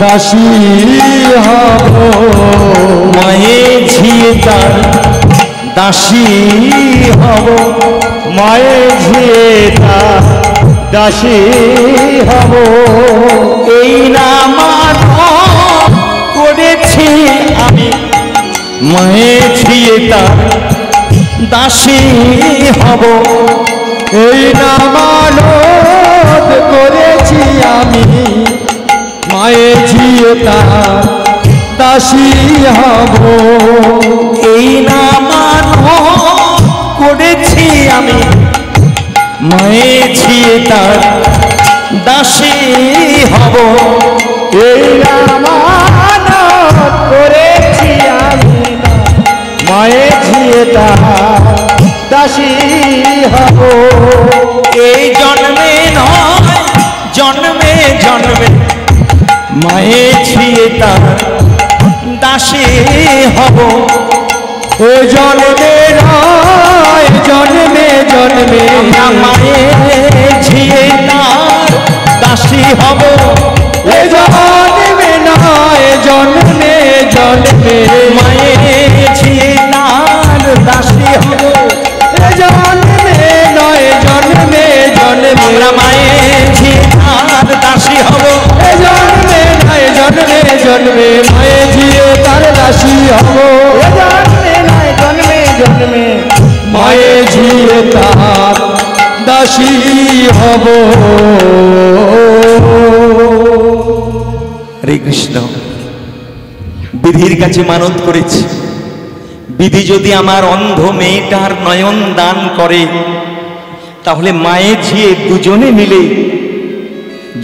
দাসী হব, মায়ের ঝিয়ে তার দাসী হব, মায়ের ঝিয়ে তার দাসী হব। এই না মানব করেছি আমি, মায়ের ঝিয়ে তার দাসী হব। এই না মানত করেছি আমি, মায়ের ঝিয়ে তার দাসী হব। এই না মানব করেছি আমি, মায়ের ঝিয়ে তার দাসী হব। এই না মানত করেছি আমি, মায়ের ঝিয়ে তার দাসী হব। এই জন্মে নয় জন্মে জন্মে মায়ের ঝিয়ে তার দাসী হব। ও জন্মে নয় জন্মে জন্মে মায়ের ঝিয়ে তার দাসী হব। এ জন্মে নয় জন্মে জন্মে মায়ের ঝিয়ে তার দাসী হব। এ জন্মে নয় জন্মে জন্মে আমরা মায়ের ঝিয়ে তার দাসী হব। এ জন্মে নয় জন্মে জন্মে মায়ের ঝিয়ে তার দাসী হব। এ জন্মে নয় জন্মে জন্মে মায়ের ঝিয়ে তার দাসী হব। হরে কৃষ্ণ। বিধির কাছে মানত করেছি, বিধি যদি আমার অন্ধ মেয়েটার নয়ন দান করে, তাহলে মায়ের ঝিয়ে দুজনে মিলে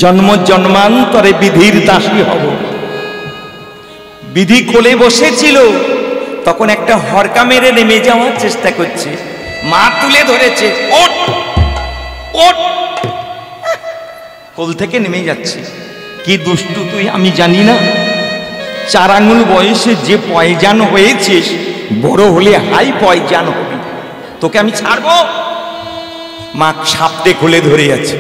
জন্ম জন্মান্তরে বিধির দাসী হব। বিধি কোলে বসেছিল, তখন একটা হরকা মেরে নেমে যাওয়ার চেষ্টা করছে, মা তুলে ধরেছে, ওঠ ওঠ, কোল থেকে নেমে যাচ্ছে। কি দুষ্টু তুই, আমি জানি না 4 আঙুল বয়সে যে পয়জান হয়েছিস, বড় হলে হাই পয়জান হবি, তোকে আমি ছাড়বো? মা সাপটে কোলে ধরে আছে।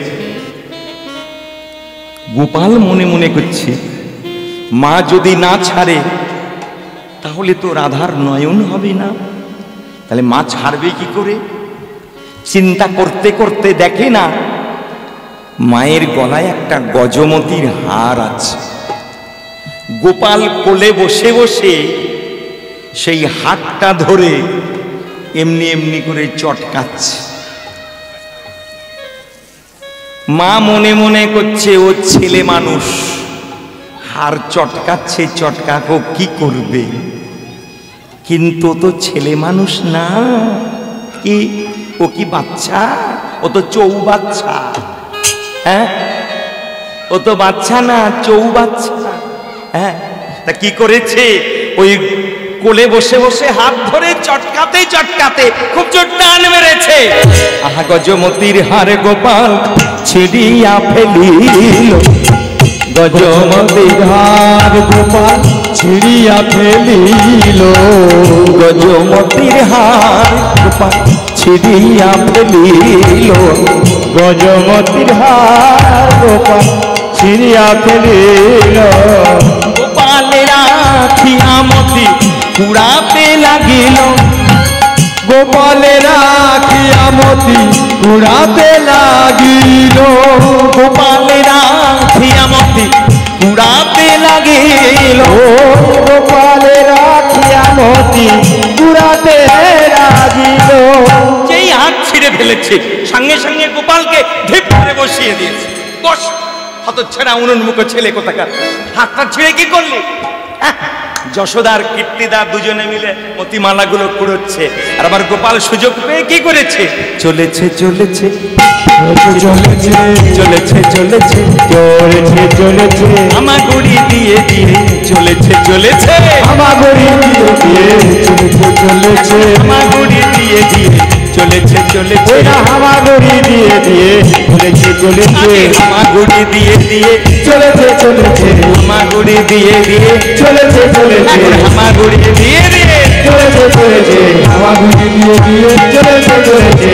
গোপাল মনে মনে করছে, মা যদি না ছাড়ে তাহলে তো রাধার নয়ন হবে না, তাহলে মা ছাড়বে কি করে? চিন্তা করতে করতে দেখে না মায়ের গলায় একটা গজমতির হার আছে। গোপাল কোলে বসে বসে সেই হাতটা ধরে এমনি এমনি করে চটকাচ্ছে। মা মনে মনে করছে, ও ছেলে মানুষ, হার চটকাচ্ছে, চটকাকো কি করবে? কিন্তু তো ছেলে মানুষ না, কি ও কি বাচ্চা? ও তো চৌবাচ্চা। হ্যাঁ, ও তো বাচ্চা না, চৌবাচ্চা। হ্যাঁ, তা কি করেছে? ওই কোলে বসে বসে হাত ধরে চটকাতে চটকাতে খুব জোর টান মেরেছে। আহা গজমতির হার গোপাল ছিড়িয়া ফেলিল, গজমতির হার গোপাল ছিড়িয়া ফেলিল, গজমতির হার গোপাল ছিড়িয়া ফেলিল, গজমতির হার গোপাল ছিড়িয়া ফেলিল। গোপালের রাখিয়া মতি কুড়াতে লাগিল, গোপালের রাখিয়া মতি কুড়াতে লাগিল, গোপালের রাখিয়া মতি কুড়াতে লাগিল। গোপালের রাখিয়া মতি কুড়াতে লাগিল। যেই হাত ছিঁড়ে ফেলেছে, সঙ্গে সঙ্গে গোপালকে ধিপ করে বসিয়ে দিয়েছে। বস, হতচ্ছাড়া উন্মুখ ছেলে কোথাকার, হাতটা ছিঁড়ে কি করলি? যশোদার কীর্তিদার দুজনে মিলে মতিমালাগুলো কুড়োচ্ছে, আর আবার গোপাল সুযোগ পেয়ে কি করেছে? চলেছে চলেছে চলেছে চলেছে চলেছে চলেছে চলেছে হামাগুড়ি দিয়ে দিয়ে চলেছে চলেছে হামাগুড়ি দিয়ে দিয়ে চলেছে চলেছে হামাগুড়ি দিয়ে দিয়ে চলেছে চলেছে ওরা হামাগুড়ি দিয়ে দিয়ে চলেছে চলেছে হামাগুড়ি দিয়ে দিয়ে চলেছে চলেছে হামাগুড়ি দিয়ে দিয়ে চলেছে চলেছে হামাগুড়ি দিয়ে দিয়ে চলেছে চলেছে হামাগুড়ি দিয়ে দিয়ে চলেছে চলেছে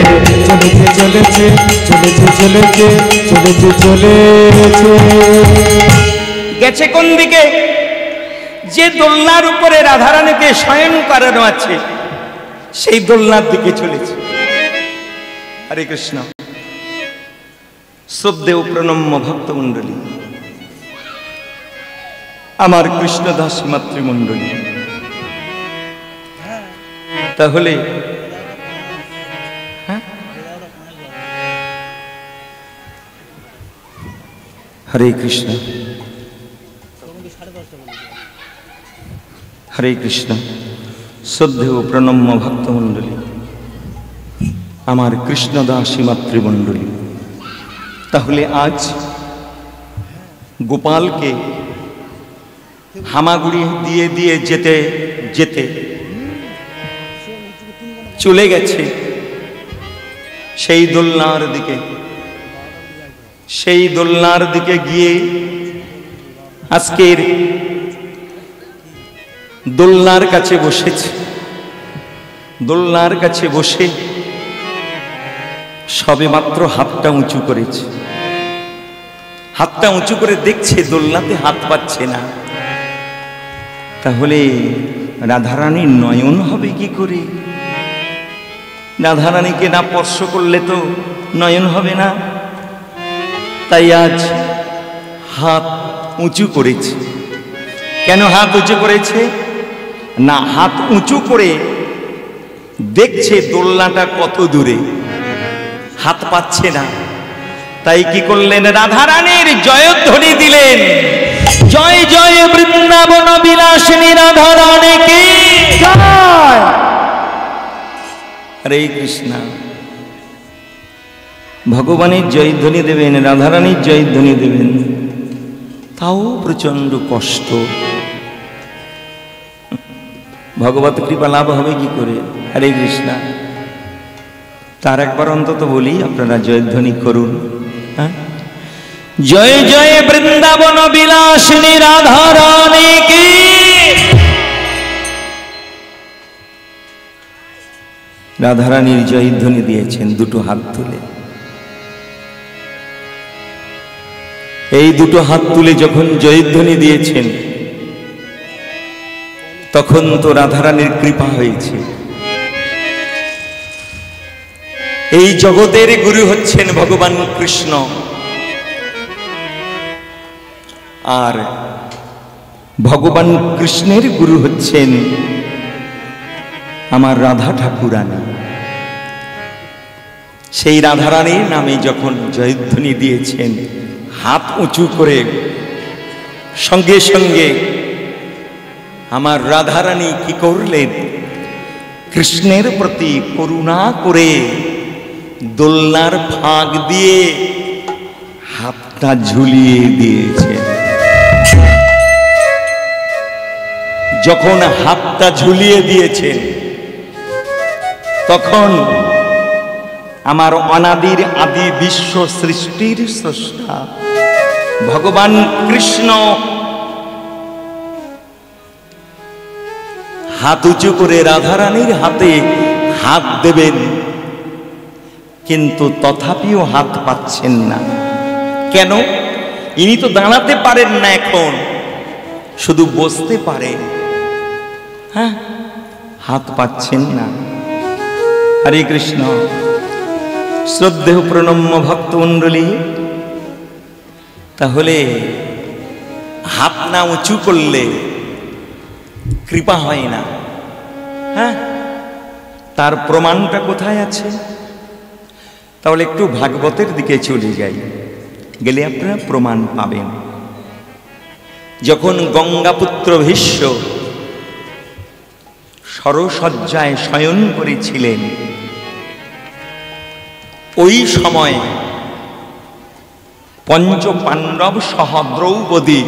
চলেছে চলেছে চলেছে চলেছে চলেছে চলেছে। গেছে কোন দিকে? যে দোলনার উপরে রাধারানীকে শয়ন করানো আছে সেই দোলনার দিকে চলেছে। হরে কৃষ্ণ। শ্রদ্ধেয় প্রণম্য ভক্তমণ্ডলী, আমার কৃষ্ণদাস মাতৃমণ্ডলী, তাহলে হরে কৃষ্ণ, হরে কৃষ্ণ। শ্রদ্ধেয় প্রণম্য ভক্তমণ্ডলী, আমার কৃষ্ণদাসী মাতৃমণ্ডলী, তাহলে আজ গোপালকে হামাগুড়ি দিয়ে দিয়ে যেতে যেতে চলে গেছে সেই দোলনার দিকে। সেই দোলনার দিকে গিয়ে আজকের দোলনার কাছে বসেছে। দোলনার কাছে বসে সবে মাত্র হাতটা উঁচু করেছে। হাতটা উঁচু করে দেখছে দোলনাতে হাত পাচ্ছে না। তাহলে রাধারানীর নয়ন হবে কি করে? রাধারানীকে না স্পর্শ করলে তো নয়ন হবে না। তাই আজ হাত উঁচু করেছে। কেন হাত উঁচু করেছে? না, হাত উঁচু করে দেখছে দোলনাটা কত দূরে, হাত পাচ্ছে না। তাই কি করলেন? রাধারানীর জয়ধ্বনি দিলেন, জয় জয় বৃন্দাবন বিলাসিনী রাধারানী কি জয়। হরে কৃষ্ণ। ভগবানের জয়ধ্বনি দেবেন, রাধারানীর জয়ধ্বনি দেবেন, তাও প্রচন্ড কষ্ট। ভগবত কৃপা লাভ হবে কি করে? হরে কৃষ্ণ। তার একবার অন্তত বলি, আপনারা জয়ধ্বনি করুন। জয় জয় বৃন্দাবন বিলাসিনী রাধারানী কি। রাধারানীর জয়ধ্বনি দিয়েছেন দুটো হাত তুলে। এই দুটো হাত তুলে যখন জয়ধ্বনি দিয়েছেন তখন তো রাধারানীর কৃপা হয়েছে। এই জগতের গুরু হচ্ছেন ভগবান কৃষ্ণ, আর ভগবান কৃষ্ণের গুরু হচ্ছেন আমার রাধা ঠাকুরানী। সেই রাধারানীর নামে যখন জয়ধ্বনি দিয়েছেন হাত উঁচু করে, সঙ্গে সঙ্গে আমার রাধারানী কি করলেন? কৃষ্ণের প্রতি করুণা করে দোলনার ফাঁক দিয়ে হাতটা ঝুলিয়ে দিয়েছে। যখন হাতটা ঝুলিয়ে দিয়েছেন তখন আমার অনাদির আদি বিশ্ব সৃষ্টির স্রষ্টা ভগবান কৃষ্ণ হাত উঁচু করে রাধারানীর হাতে হাত দেবেন, কিন্তু তথাপিও হাত পাচ্ছেন না। কেন? ইনি তো দাঁড়াতে পারেন না, এখন শুধু বসতে পারেন। হ্যাঁ, হাত পাচ্ছেন না। হরে কৃষ্ণ। শ্রদ্ধেয় প্রণম্য ভক্তমণ্ডলী, তাহলে হাত না উঁচু করলে কৃপা হয় না। হ্যাঁ, তার প্রমাণটা কোথায় আছে? তাহলে একটু ভাগবতের দিকে চলে যাই, গেলে আপনারা প্রমাণ পাবেন। যখন গঙ্গাপুত্র ভীষ্ম সরসজ্জায় শয়ন করেছিলেন, ওই সময় পঞ্চ পাণ্ডব সহ দ্রৌপদী,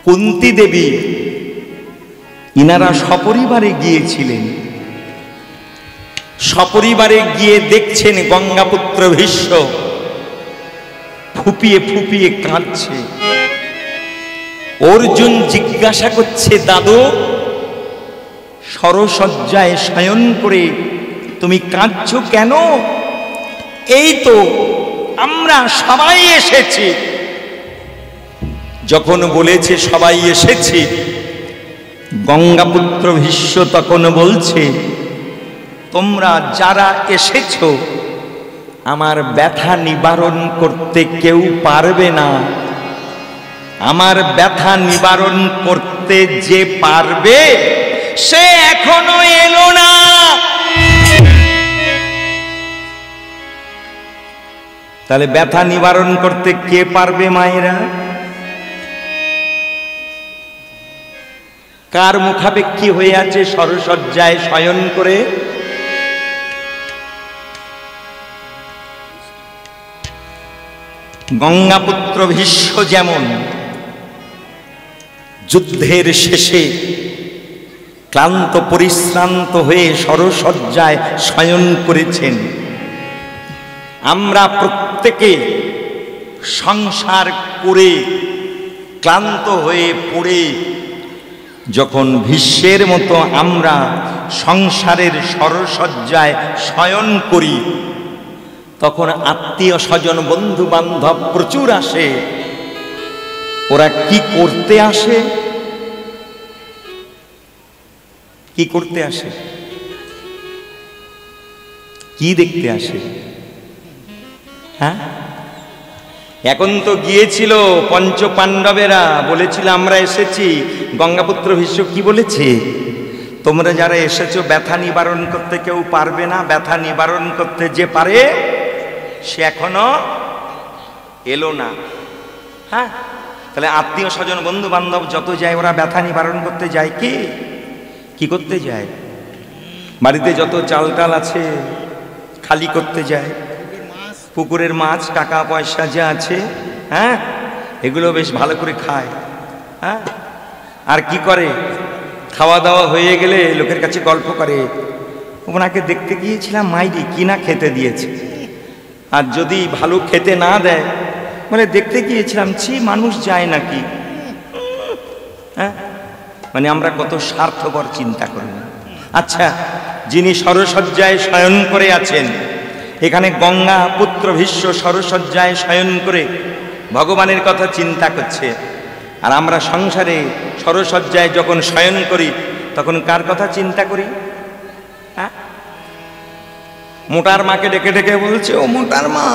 কুন্তী দেবী, ইনারা সপরিবারে গিয়েছিলেন। সপরিবারে গিয়ে দেখছেন গঙ্গাপুত্র ভীষ্ম ফুপিয়ে ফুপিয়ে কাঁদছে। অর্জুন জিজ্ঞাসা করছে, দাদু সরসজ্জায় শয়ন করে তুমি কাঁদছো কেন? এই তো আমরা সবাই এসেছি, যখন বলেছে সবাই এসেছে, গঙ্গাপুত্র ভীষ্ম তখন বলছে, তোমরা যারা এসেছো আমার ব্যথা নিবারণ করতে কেউ পারবে না। আমার ব্যথা নিবারণ করতে যে পারবে সে এখনো এলো না। তাহলে ব্যথা নিবারণ করতে কে পারবে মায়েরা? কার মুখাপেক্ষী হয়ে আছে সরসজ্জায় শয়ন করে? গঙ্গাপুত্র ভীষ্ম যেমন যুদ্ধের শেষে ক্লান্ত পরিশ্রান্ত হয়ে সরসজ্জায় শয়ন করেছেন, আমরা প্রত্যেকে সংসার করে ক্লান্ত হয়ে পড়ে যখন ভীষ্মের মতো আমরা সংসারের সরসজ্জায় শয়ন করি, তখন আত্মীয় স্বজন বন্ধু বান্ধব প্রচুর আসে। ওরা কি করতে আসে? কি করতে আসে? কি দেখতে আসে? হ্যাঁ, এখন তো গিয়েছিল পঞ্চ পাণ্ডবেরা, বলেছিল আমরা এসেছি। গঙ্গাপুত্র ভীষ্ম কি বলেছে? তোমরা যারা এসেছো ব্যথা নিবারণ করতে কেউ পারবে না, ব্যথা নিবারণ করতে যে পারে সে এখনো এলো না। হ্যাঁ, তাহলে আত্মীয় স্বজন বন্ধু বান্ধব যত যায় ওরা ব্যথা নিবারণ করতে যায়। কি করতে যায়? বাড়িতে যত চাল টাল আছে খালি করতে যায়, পুকুরের মাছ টাকা পয়সা যা আছে, হ্যাঁ, এগুলো বেশ ভালো করে খায়। হ্যাঁ, আর কি করে? খাওয়া দাওয়া হয়ে গেলে লোকের কাছে গল্প করে, ওনাকে দেখতে গিয়েছিলাম মাইরি কি না খেতে দিয়েছে। আর যদি ভালো খেতে না দেয় মানে দেখতে গিয়েছিলাম, ছি মানুষ যায় নাকি। হ্যাঁ, মানে আমরা কত স্বার্থপর চিন্তা করি। আচ্ছা, যিনি সরসজ্জায় শয়ন করে আছেন, এখানে গঙ্গা পুত্র ভীষ্ম সরসজ্জায় শয়ন করে ভগবানের কথা চিন্তা করছে, আর আমরা সংসারে সরসজ্জায় যখন শয়ন করি তখন কার কথা চিন্তা করি? হ্যাঁ, মোটার মাকে ডেকে ডেকে বলছে, ও মোটার মা,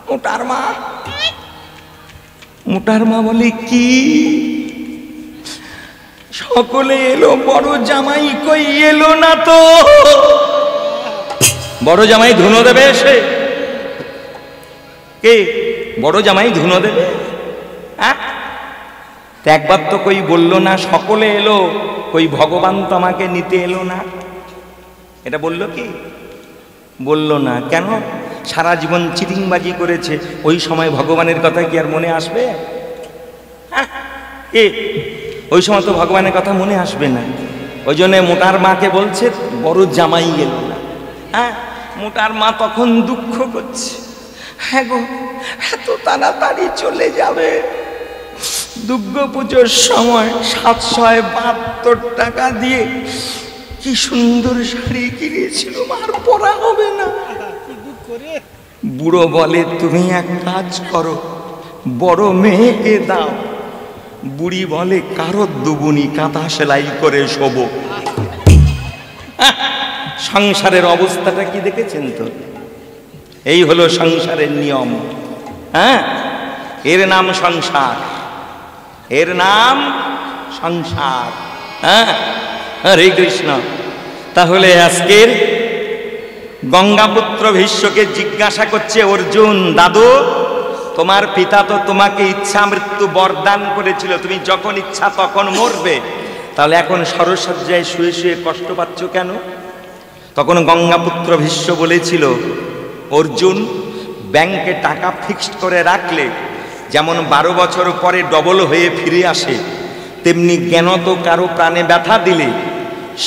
মোটার মা। মোটার মা বলে, কি? সকলে এলো, বড় জামাই কই এলো না তো। বড় জামাই ধুনো দেবে এসে? কে বড় জামাই ধুনো দেবে? হ্যাঁ, একবার তো কই বললো না সকলে এলো, কই ভগবান তো আমাকে নিতে এলো না। এটা বললো কি? বললো না। কেন? সারা জীবন চিটিংবাজি করেছে, ওই সময় ভগবানের কথা কি আর মনে আসবে? হ্যাঁ, ওই সময় তো ভগবানের কথা মনে আসবে না। ওই জন্য মোটার মাকে বলছে বড় জামাই এলো না। হ্যাঁ, মোটার মা তখন দুঃখ করছে, হ্যাঁ গো এত তাড়াতাড়ি চলে যাবে। দুর্গা পুজোর সময় 772 টাকা দিয়ে কি সুন্দর শাড়ি কিনেছিল, আর পরা হবে না। বুড়ো বলে, তুমি এক কাজ করো, বড় মেয়েকে দাও। বুড়ি বলে, কারো দুগুনি কাঁথা সেলাই করে শোবো। সংসারের অবস্থাটা কি দেখেছেন তো? এই হলো সংসারের নিয়ম। হ্যাঁ, এর নাম সংসার, এর নাম সংসার। হ্যাঁ, হরে কৃষ্ণ। তাহলে আজকের গঙ্গাপুত্র ভীষ্মকে জিজ্ঞাসা করছে অর্জুন, দাদু তোমার পিতা তো তোমাকে ইচ্ছা মৃত্যু বরদান করেছিল, তুমি যখন ইচ্ছা তখন মরবে, তাহলে এখন সরসজ্জায় শুয়ে শুয়ে কষ্ট পাচ্ছ কেন? তখন গঙ্গাপুত্র ভীষ্ম বলেছিল, অর্জুন ব্যাংকে টাকা ফিক্সড করে রাখলে যেমন 12 বছর পরে ডবল হয়ে ফিরে আসে, তেমনি জ্ঞানত কারো প্রাণে ব্যথা দিলে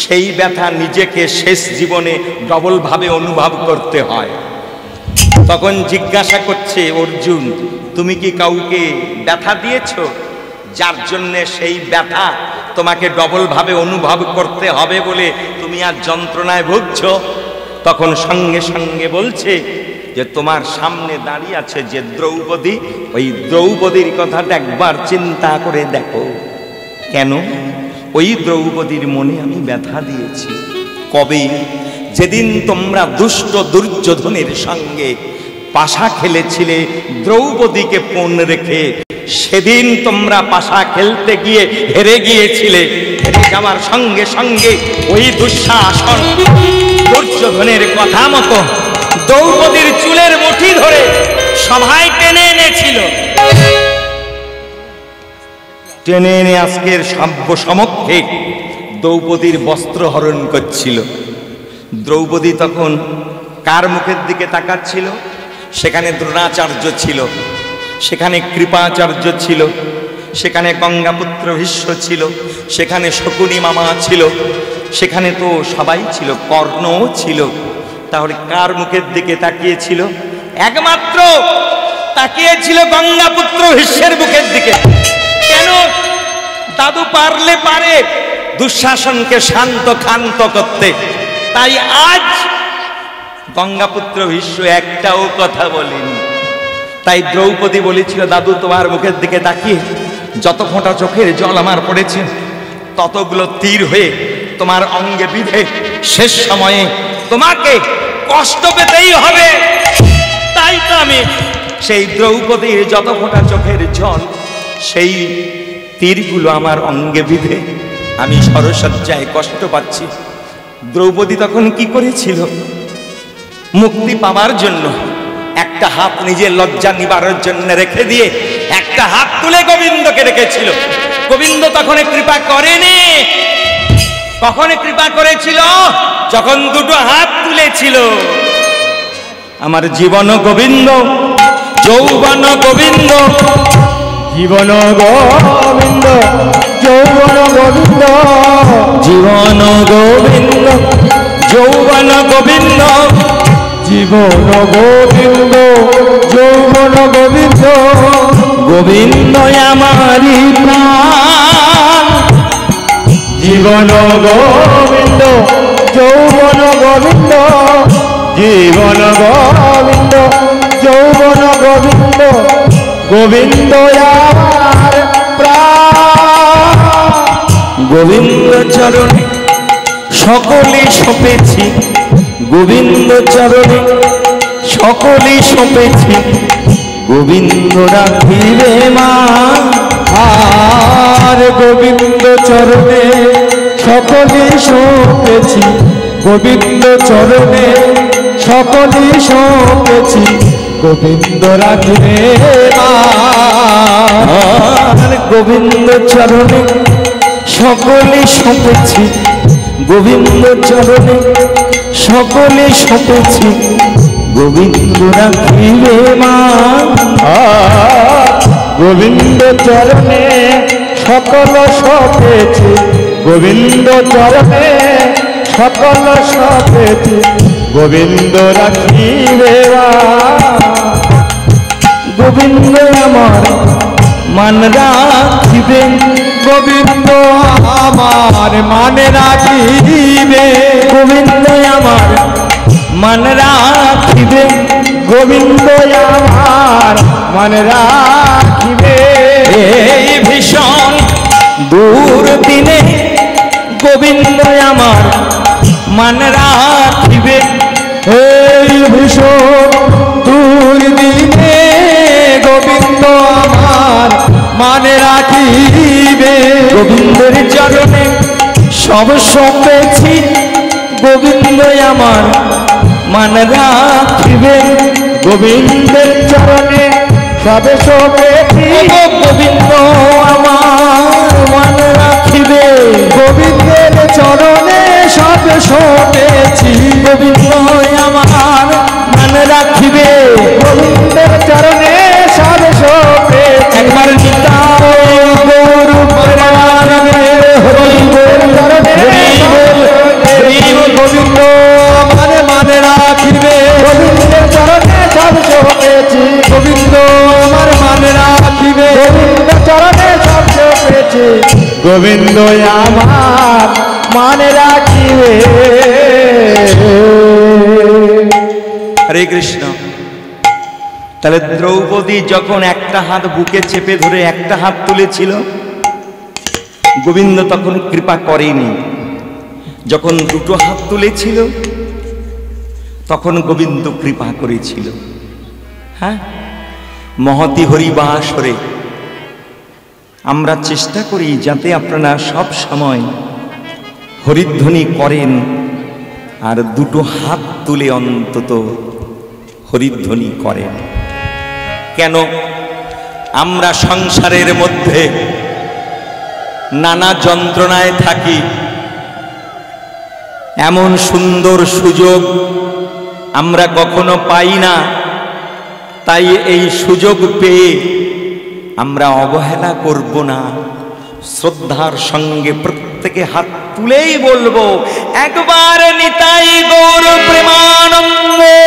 সেই ব্যথা নিজেকে শেষ জীবনে ডবল ভাবে অনুভব করতে হয়। তখন জিজ্ঞাসা করছে অর্জুন, তুমি কি কাউকে ব্যথা দিয়েছ যার জন্য সেই ব্যথা তোমাকে ডবল ভাবে অনুভব করতে হবে বলে তুমি আর যন্ত্রণায় ভুগছ? তখন সঙ্গে সঙ্গে বলছে, যে তোমার সামনে দাঁড়িয়ে আছে যে দ্রৌপদী, ওই দ্রৌপদীর কথাটা একবার চিন্তা করে দেখো। কেন? ওই দ্রৌপদীর মনে আমি ব্যথা দিয়েছি। কবে? যেদিন তোমরা দুষ্ট দুর্যোধনের সঙ্গে পাশা খেলেছিলে দ্রৌপদীকে পণ রেখে, সেদিন তোমরা পাশা খেলতে গিয়ে হেরে গিয়েছিলে। হেরে যাওয়ার সঙ্গে সঙ্গে ওই দুঃশাসন দুর্যোধনের কথা মতো দ্রৌপদীর চুলের মুঠি ধরে সভায় টেনে এনেছিল। টেনে এনে আজকের সভ্য সমক্ষে দ্রৌপদীর বস্ত্র হরণ করছিল। দ্রৌপদী তখন কার মুখের দিকে তাকাচ্ছিল? সেখানে দ্রোণাচার্য ছিল, সেখানে কৃপাচার্য ছিল, সেখানে গঙ্গাপুত্র ভীষ্ম ছিল, সেখানে শকুনি মামা ছিল, সেখানে তো সবাই ছিল, কর্ণও ছিল। তাহলে কার মুখের দিকে তাকিয়েছিল? একমাত্র তাকিয়েছিল গঙ্গাপুত্র ভীষ্মের মুখের দিকে। কেন? দাদু পারলে পারে দুঃশাসনকে শান্ত ক্ষান্ত করতে, তাই আজ গঙ্গাপুত্র ভীষ্ম একটাও কথা বলেনি। তাই দ্রৌপদী বলেছিল, দাদু তোমার মুখের দিকে তাকিয়ে যত ফোঁটা চোখের জল আমার পড়েছে ততগুলো তীর হয়ে তোমার অঙ্গে বিঁধে শেষ সময়ে তোমাকে কষ্ট পেতেই হবে। তাই তো আমি সেই দ্রৌপদীর যত ফোঁটা চোখের জল, সেই তীরগুলো আমার অঙ্গে বিঁধে আমি সরসজ্জায় কষ্ট পাচ্ছি। দ্রৌপদী তখন কি করেছিল? মুক্তি পাওয়ার জন্য একটা হাত নিজের লজ্জা নিবারণের জন্য রেখে দিয়ে একটা হাত তুলে গোবিন্দকে রেখেছিল। গোবিন্দ তখন কৃপা করেনি। কখন কৃপা করেছিল? যখন দুটো হাত তুলেছিল। আমার জীবন গোবিন্দ, যৌবন গোবিন্দ, জীবন গোবিন্দ, যৌবন গোবিন্দ, জীবন গোবিন্দ, যৌবন গোবিন্দ, জীবন গোবিন্দ, যৌবন গোবিন্দ, গোবিন্দ আমারি প্রাণ। জীবন গোবিন্দ, যৌবন গোবিন্দ, জীবন গোবিন্দ, যৌবন গোবিন্দ, গোবিন্দ আমার প্রাণ। গোবিন্দ চরণে সকলে সপেছি, গোবিন্দ চরণে সকলে সপেছি, গোবিন্দ রাখিবে মা। আর গোবিন্দ চরণে সকলে সপেছি, গোবিন্দ চরণে সকলে সপেছি, গোবিন্দ রাখিবে মা। আর গোবিন্দ চরণে সকলে সপেছি, গোবিন্দ চরণে সকলে সপেছি, গোবিন্দ রাখিবে মা। গোবিন্দ চরণে সকল সপেছি, গোবিন্দ চরণে সকল সপেছি, গোবিন্দ রাখিবে মা। গোবিন্দ আমার মান রাখিবে, গোবিন্দ আমার মান রাখিবে, গোবিন্দ আমার মান রাখিবে, গোবিন্দ আমার মান রাখিবে। এই ভীষণ দুর্দিনে গোবিন্দ আমার মান রাখিবে। এই ভীষণ দুর্দিনে গোবিন্দ আমার মান রাখিবে। গোবিন্দের চরণে সব সপেছি, গোবিন্দ আমার মান রাখিবে। গোবিন্দের চরণে সব সপেছি, গোবিন্দ আমার মান রাখিবে। গোবিন্দের চরণে সব সপেছি, গোবিন্দ আমার মান রাখিবে। গোবিন্দের চরণে সব সপেছি। একবার নিতাই গৌর প্রাণে হরিবোল চরণে গোবিন্দ আমার মান রাখিবে। গোবিন্দের চরণে সব সপেছি, গোবিন্দ আমার মান রাখিবে। গোবিন্দ চরণে সব সপেছি, গোবিন্দ আমার মান রাখিবে। হরে কৃষ্ণ। তাহলে দ্রৌপদী যখন একটা হাত বুকে চেপে ধরে একটা হাত তুলেছিল, গোবিন্দ তখন কৃপা করেনি। যখন দুটো হাত তুলেছিল তখন গোবিন্দ কৃপা করেছিল। হ্যাঁ, মহতি হরিবাসরে আমরা চেষ্টা করি যাতে আপনারা সব সময় হরিধ্বনি করেন, আর দুটো হাত তুলে অন্তত হরিধ্বনি করেন। কেন? আমরা সংসারের মধ্যে নানা যন্ত্রণায় থাকি, এমন সুন্দর সুযোগ আমরা কখনো পাই না। তাই এই সুযোগ পেয়ে আমরা অবহেলা করব না, শ্রদ্ধার সঙ্গে প্রত্যেকে হাত তুলেই বলবো একবার নিতাই গৌর প্রেমানন্দে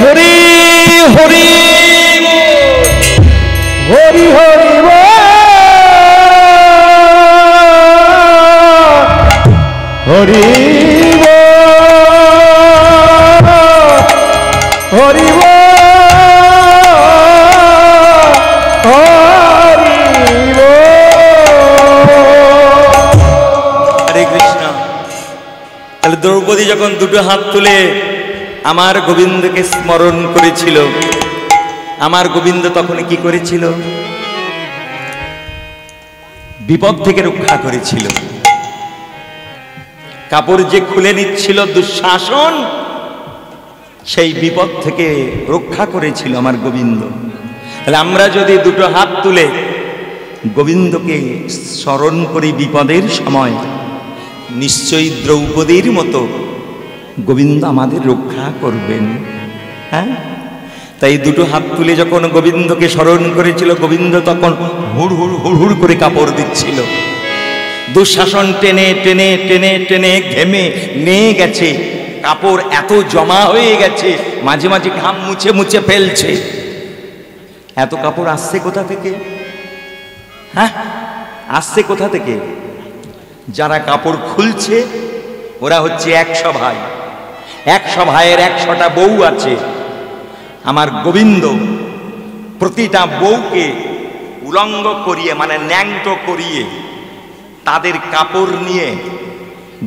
হরি হরি হরি হরি হরি হরি তাহলে দ্রৌপদী যখন দুটো হাত তুলে আমার গোবিন্দকে স্মরণ করেছিল, আমার গোবিন্দ তখন কি করেছিল? বিপদ থেকে রক্ষা করেছিল। কাপড় যে খুলে নিচ্ছিল দুঃশাসন, সেই বিপদ থেকে রক্ষা করেছিল আমার গোবিন্দ। তাহলে আমরা যদি দুটো হাত তুলে গোবিন্দকে স্মরণ করি বিপদের সময়, নিশ্চয়ই দ্রৌপদীর মতো গোবিন্দ আমাদের রক্ষা করবেন। হ্যাঁ, তাই দুটো হাত তুলে যখন গোবিন্দকে স্মরণ করেছিল, গোবিন্দ তখন হুড় হুড় হুড় হুড় করে কাপড় দিচ্ছিল। দুঃশাসন টেনে টেনে টেনে টেনে ঘেমে নিয়ে গেছে, কাপড় এত জমা হয়ে গেছে, মাঝে মাঝে ঘাম মুছে মুছে ফেলছে। এত কাপড় আসছে কোথা থেকে? হ্যাঁ, আসছে কোথা থেকে? যারা কাপড় খুলছে ওরা হচ্ছে 100 ভাই, 100 ভাইয়ের 100টা বউ আছে। আমার গোবিন্দ প্রতিটা বউকে উলঙ্গ করিয়ে, মানে ন্যাংট করিয়ে, তাদের কাপড় নিয়ে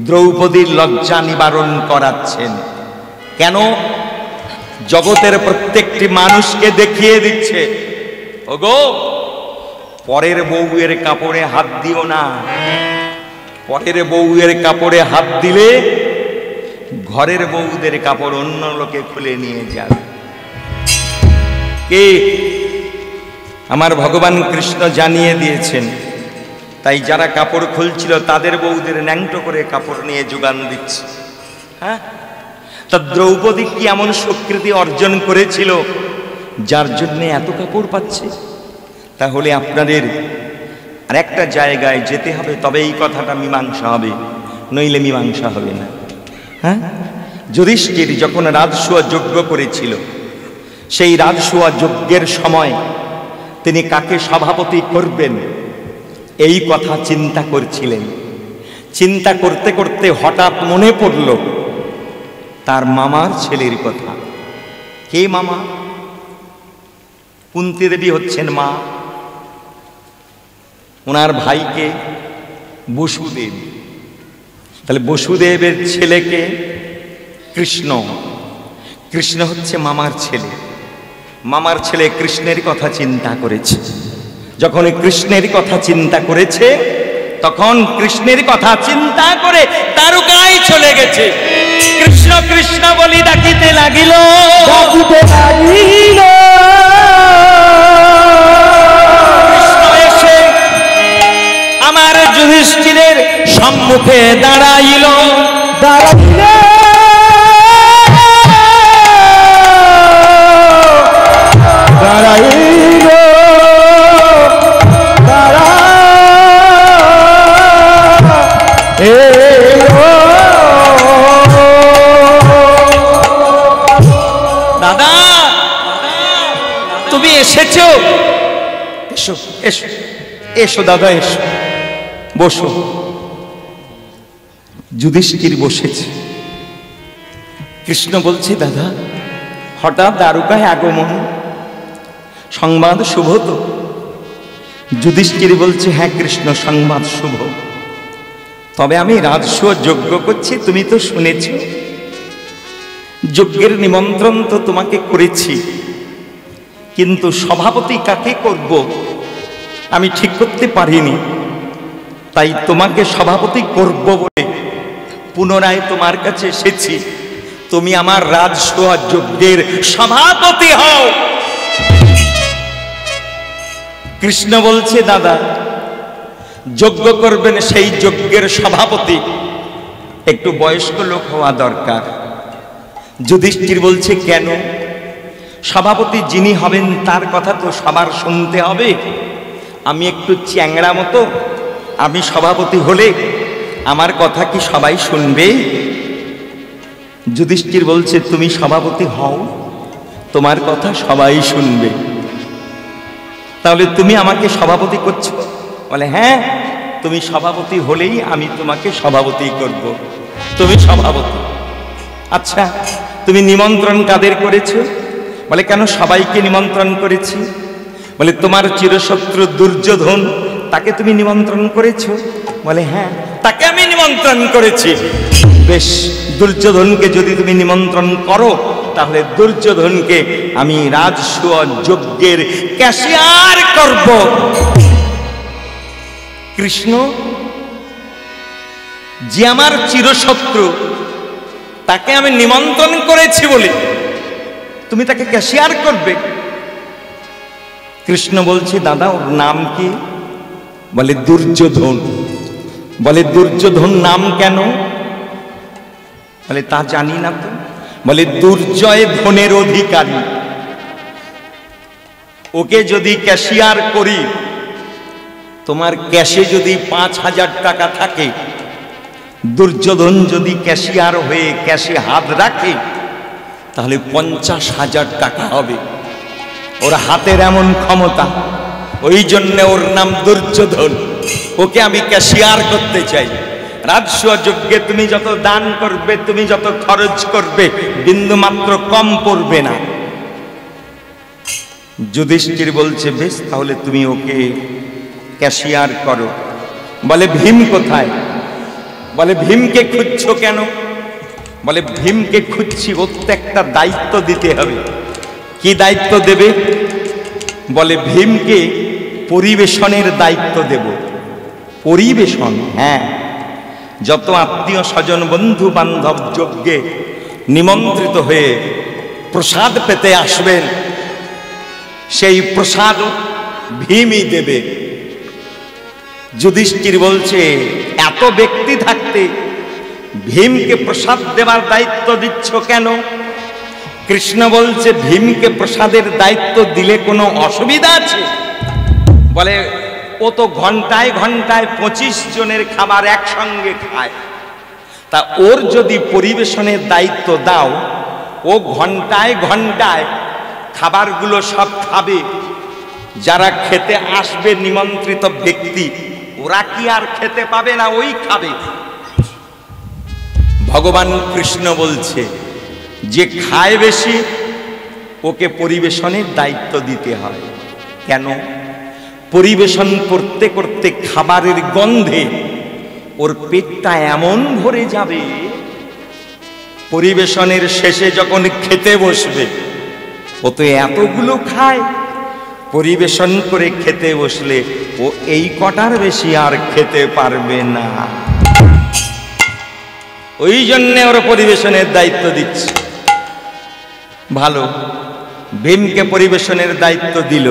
দ্রৌপদীর লজ্জা নিবারণ করাচ্ছেন। কেন? জগতের প্রত্যেকটি মানুষকে দেখিয়ে দিচ্ছে, ওগো পরের বউয়ের কাপড়ে হাত দিও না। পরের বউয়ের কাপড়ে হাত দিলে ঘরের বউদের কাপড় অন্য লোকে খুলে নিয়ে যাবে। কে? আমার ভগবান কৃষ্ণ জানিয়ে দিয়েছেন। তাই যারা কাপড় খুলছিল তাদের বউদের ন্যাংটো করে কাপড় নিয়ে যোগান দিচ্ছে। হ্যাঁ, তা দ্রৌপদী কি এমন স্বীকৃতি অর্জন করেছিল যার জন্য এত কাপড় পাচ্ছে? তাহলে আপনাদের আর একটা জায়গায় যেতে হবে, তবে এই কথাটা মীমাংসা হবে, নইলে মীমাংসা হবে না। হ্যাঁ, যুধিষ্ঠির যখন রাজসূয় যজ্ঞ করেছিল, সেই রাজসূয় যজ্ঞের সময় তিনি কাকে সভাপতি করবেন এই কথা চিন্তা করছিলেন। চিন্তা করতে করতে হঠাৎ মনে পড়ল তার মামার ছেলের কথা। কে মামা? কুন্তী দেবী হচ্ছেন মা, ওনার ভাইকে বসুদেব। তাহলে বসুদেবের ছেলেকে কৃষ্ণ, কৃষ্ণ হচ্ছে মামার ছেলে। মামার ছেলে কৃষ্ণের কথা চিন্তা করেছে। যখন কৃষ্ণের কথা চিন্তা করেছে, তখন কৃষ্ণের কথা চিন্তা করে দ্বারকায় চলে গেছে। কৃষ্ণ কৃষ্ণ বলি ডাকিতে লাগিল, ডাকিতে লাগিল। কৃষ্ণ এসে আমার যুধিষ্ঠিরের সম্মুখে দাঁড়াইল। দাঁড়াইল দাঁড়াইল দাদা তুমি এসেছো? এসো এসো এসো দাদা, এসো বসো। যুধিষ্ঠির বসেছে। কৃষ্ণ বলছে, দাদা হঠাৎ দ্বারকায় আগমন, সংবাদ শুভ তো? যুধিষ্ঠির বলছে, হ্যাঁ কৃষ্ণ, সংবাদ শুভ। তবে আমি রাজস্ব যজ্ঞ করছি, তুমি তো শুনেছ। যজ্ঞের নিমন্ত্রণ তো তোমাকে করেছি, কিন্তু সভাপতি কাকে করব আমি ঠিক করতে পারিনি। তাই তোমাকে সভাপতি করব বলে পুনরায় তোমার কাছে এসেছি। তুমি আমার রাজস্ব যজ্ঞের সভাপতি হও। কৃষ্ণ বলছে, দাদা, যজ্ঞ করবেন সেই যজ্ঞের সভাপতি একটু বয়স্ক লোক হওয়া দরকার। যুধিষ্ঠির বলছে, কেন? সভাপতি যিনি হবেন তার কথা তো সবার শুনতে হবে। আমি একটু চ্যাংড়া মতো, আমি সভাপতি হলে আমার কথা কি সবাই শুনবে? যুধিষ্ঠির বলছে, তুমি সভাপতি হও, তোমার কথা সবাই শুনবে। তাহলে তুমি আমাকে সভাপতি করছো? বলে, হ্যাঁ, তুমি সভাপতি হলেই আমি তোমাকে সভাপতি করব। তুমি সভাপতি। আচ্ছা, তুমি নিমন্ত্রণ কাদের করেছো? বলে, কেন, সবাইকে নিমন্ত্রণ করেছি। বলে, তোমার চিরশত্রু দুর্যোধন, তাকে তুমি নিমন্ত্রণ করেছো? বলে, হ্যাঁ, তাকে আমি নিমন্ত্রণ করেছি। বেশ, দুর্যোধনকে যদি তুমি নিমন্ত্রণ করো, তাহলে দুর্যোধনকে আমি রাজস্ব যজ্ঞের ক্যাশিয়ার করব। কৃষ্ণ, যে আমার চিরশত্রু, তাকে আমি নিমন্ত্রণ করেছি বলে তুমি তাকে ক্যাশিয়ার করবে? কৃষ্ণ বলছে, দাদা, ওর নাম কি? বলে, দুর্যোধন। বলে, দুর্যোধন নাম কেন? বলে, তা জানি না তো। বলে, দুর্জয় ধনের অধিকারী। ওকে যদি ক্যাশিয়ার করি, তোমার ক্যাশে যদি 5,000 টাকা থাকে, দুর্যোধন যদি ক্যাশিয়ার হয়ে ক্যাশে হাত রাখে, তাহলে 50,000 টাকা হবে। ওর হাতের এমন ক্ষমতা, ওই জন্য ওর নাম দুর্যোধন। ওকে আমি ক্যাশিয়ার করতে চাই। রাজস্ব যজ্ঞে তুমি যত দান করবে, তুমি যত খরচ করবে, বিন্দু মাত্র কম পড়বে না। যুধিষ্ঠির বলছে, বেশ, তাহলে তুমি ওকে ক্যাশিয়ার করো। বলে, ভীম কোথায়? বলে, ভীমকে খুঁজছো কেন? বলে, ভীমকে খুঁজছি, ওর তো একটা দায়িত্ব দিতে হবে। কি দায়িত্ব দেবে? বলে, ভীমকে পরিবেশনের দায়িত্ব দেব। পরিবেশন? হ্যাঁ, যত আত্মীয় স্বজন বন্ধু বান্ধব যজ্ঞে নিমন্ত্রিত হয়ে প্রসাদ পেতে আসবেন, সেই প্রসাদ ভীমই দেবে। যুধিষ্ঠির বলছে, এত ব্যক্তি থাকতে ভীমকে প্রসাদ দেওয়ার দায়িত্ব দিচ্ছ কেন? কৃষ্ণ বলছে, ভীমকে প্রসাদের দায়িত্ব দিলে কোনো অসুবিধা আছে? বলে, ও তো ঘন্টায় ঘন্টায় 25 জনের খাবার একসঙ্গে খায়। তা ওর যদি পরিবেশনের দায়িত্ব দাও, ও ঘন্টায় ঘন্টায় খাবারগুলো সব খাবে। যারা খেতে আসবে নিমন্ত্রিত ব্যক্তি, ওরা কি আর খেতে পাবে না? ওই খাবে। ভগবান কৃষ্ণ বলছে, যে খায় বেশি, ওকে পরিবেশনের দায়িত্ব দিতে হয়। কেন? পরিবেশন করতে করতে খাবারের গন্ধে ওর পেটটা এমন ভরে যাবে, পরিবেশনের শেষে যখন খেতে বসবে, ও তো এতগুলো খায়, পরিবেশন করে খেতে বসলে ও এই কটার বেশি আর খেতে পারবে না। ওই জন্যে ওর পরিবেশনের দায়িত্ব দিচ্ছে। ভালো, ভীমকে পরিবেশনের দায়িত্ব দিল।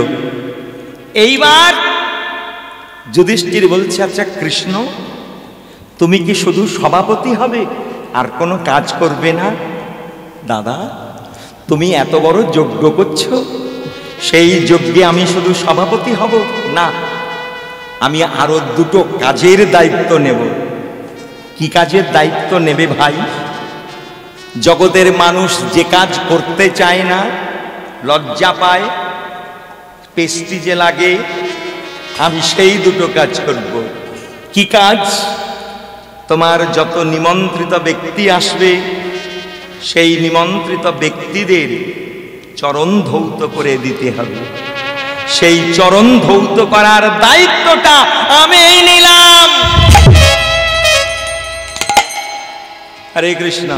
এইবার যুধিষ্ঠির বলছে, আচ্ছা কৃষ্ণ, তুমি কি শুধু সভাপতি হবে, আর কোনো কাজ করবে না? দাদা, তুমি এত বড় যজ্ঞ করছো, সেই যজ্ঞে আমি শুধু সভাপতি হব না, আমি আরো দুটো কাজের দায়িত্ব নেব। কি কাজের দায়িত্ব নেবে ভাই? জগতের মানুষ যে কাজ করতে চায় না, লজ্জা পায়, প্রেস্টিজে লাগে, আমি সেই দুটো কাজ করব। কি কাজ? তোমার যত নিমন্ত্রিত ব্যক্তি আসবে, সেই নিমন্ত্রিত ব্যক্তিদের চরণ ধৌত করে দিতে হবে। সেই চরণ ধৌত করার দায়িত্বটা আমি নিলাম। হরে কৃষ্ণ।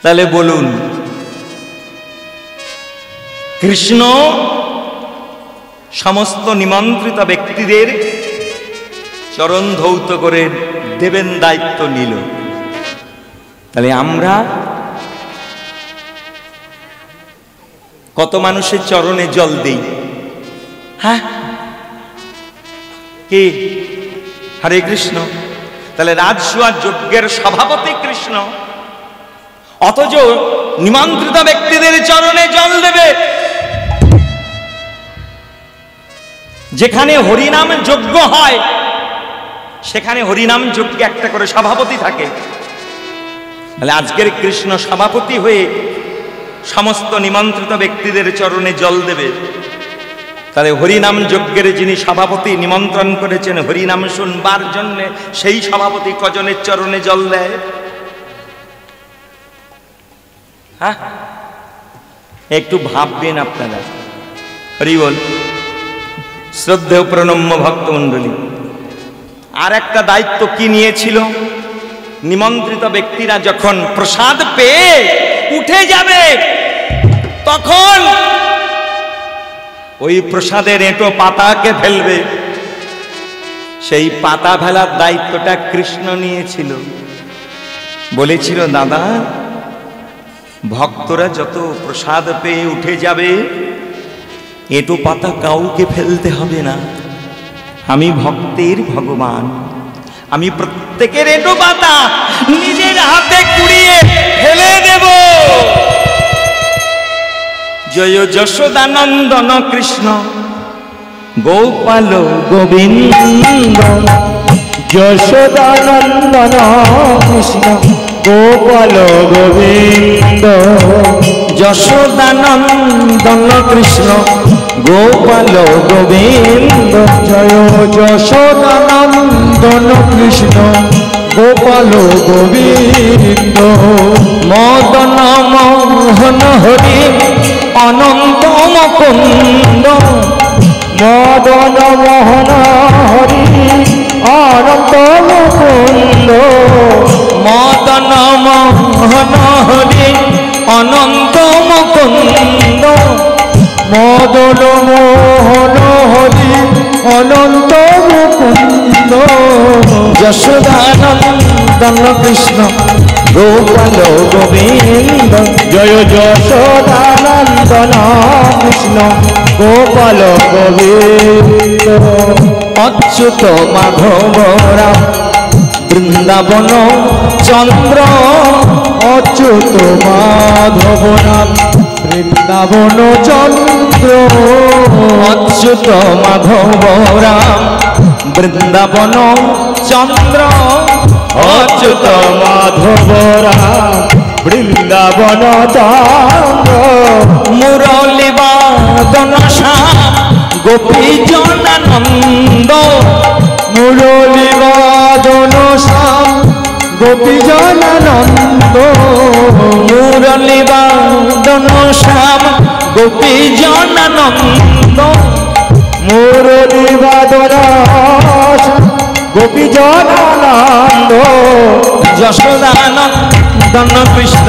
তাহলে বলুন, কৃষ্ণ সমস্ত নিমন্ত্রিত ব্যক্তিদের চরণ ধৌত করে দেবেন দায়িত্ব নিল। তাহলে আমরা কত মানুষের চরণে জল দেই? হ্যাঁ, কে? হরে কৃষ্ণ। তাহলে রাজসুয়া যজ্ঞের সভাপতি কৃষ্ণ, অথচ নিমন্ত্রিত ব্যক্তিদের চরণে জল দেবে। যেখানে হরিনাম যজ্ঞ হয় সেখানে হরিনাম যজ্ঞে একটা করে সভাপতি থাকে। তাহলে আজকের কৃষ্ণ সভাপতি হয়ে সমস্ত নিমন্ত্রিত ব্যক্তিদের চরণে জল দেবে। তাহলে হরিনাম যজ্ঞের যিনি সভাপতি নিমন্ত্রণ করেছেন হরিনাম শুনবার জন্য, সেই সভাপতি কজনের চরণে জল দেয়? হ্যাঁ, একটু ভাববেন আপনারা। হরি বল। শ্রদ্ধেয় প্রণম্য ভক্তমণ্ডলী, আর একটা দায়িত্ব কি নিয়েছিল? নিমন্ত্রিত ব্যক্তিরা যখন প্রসাদ পেয়ে উঠে যাবে তখন ওই প্রসাদের এঁটো পাতাকে ফেলবে। সেই পাতা ফেলার দায়িত্বটা কৃষ্ণ নিয়েছিল। বলেছিল, দাদা, ভক্তরা যত প্রসাদ পেয়ে উঠে যাবে এঁটো পাতা কাউকে ফেলতে হবে না। আমি ভক্তের ভগবান, আমি প্রত্যেকের এঁটো পাতা নিজের হাতে কুড়িয়ে ফেলে দেব। জয় যশোদানন্দন কৃষ্ণ গোপাল গোবিন্দ। যশোদানন্দন কৃষ্ণ গোপাল গোবিন্দ। যশোদানন্দন কৃষ্ণ গোপাল গোবিন্দ। জয় যশোদানন্দন কৃষ্ণ গোপাল গোবিন্দ। মদন মোহন হরি অনন্ত মুকুন্দ। মদন মোহন হরি অনন্ত মুকুন্দ। মদন মোহন হরি অনন্ত মুকুন্দ। মদন মোহন হরি অনন্ত মুকুন্দ। যশোদানন্দন কৃষ্ণ গোপাল গোবিন্দ। জয় যশোদানন্দন কৃষ্ণ গোপাল গোবিন্দ। অচ্যুত মাধব রাম বৃন্দাবন চন্দ্র। অচ্যুত মাধব নাম বৃন্দাবন চন্দ্র। অচ্যুত মাধব রাম বৃন্দাবন চন্দ্র। অচ্যুত মাধব রাম বৃন্দাবন চন্দ্র। মুরলী বাদন শ্যাম গোপী জনানন্দ। মুরলী বাদন শ্যাম গোপী জনানন্দ। মুরলী বাদন শ্যাম গোপী জনানন্দ। মুরলী বাদন গোপী জনানন্দ। যশোদানন্দন কৃষ্ণ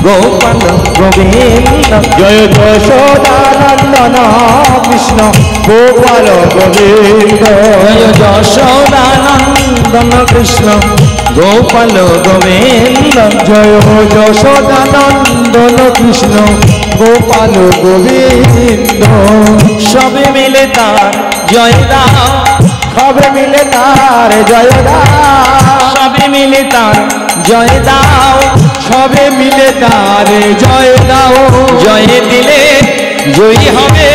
গোপাল গোবিন্দ। জয় যশোদানন্দন কৃষ্ণ গোপাল গোবিন্দ। জয় যশোদানন্দন কৃষ্ণ গোপাল গোবিন্দ। জয় যশোদানন্দন কৃষ্ণ গোপাল গোবিন্দ। সবে মিলে তার জয় দাও। সবে মিলে তার জয় দাও। সবে মিলে তার জয় দাও। সবে মিলে তার জয় দাও। জয় দিলে জয়ী হবে।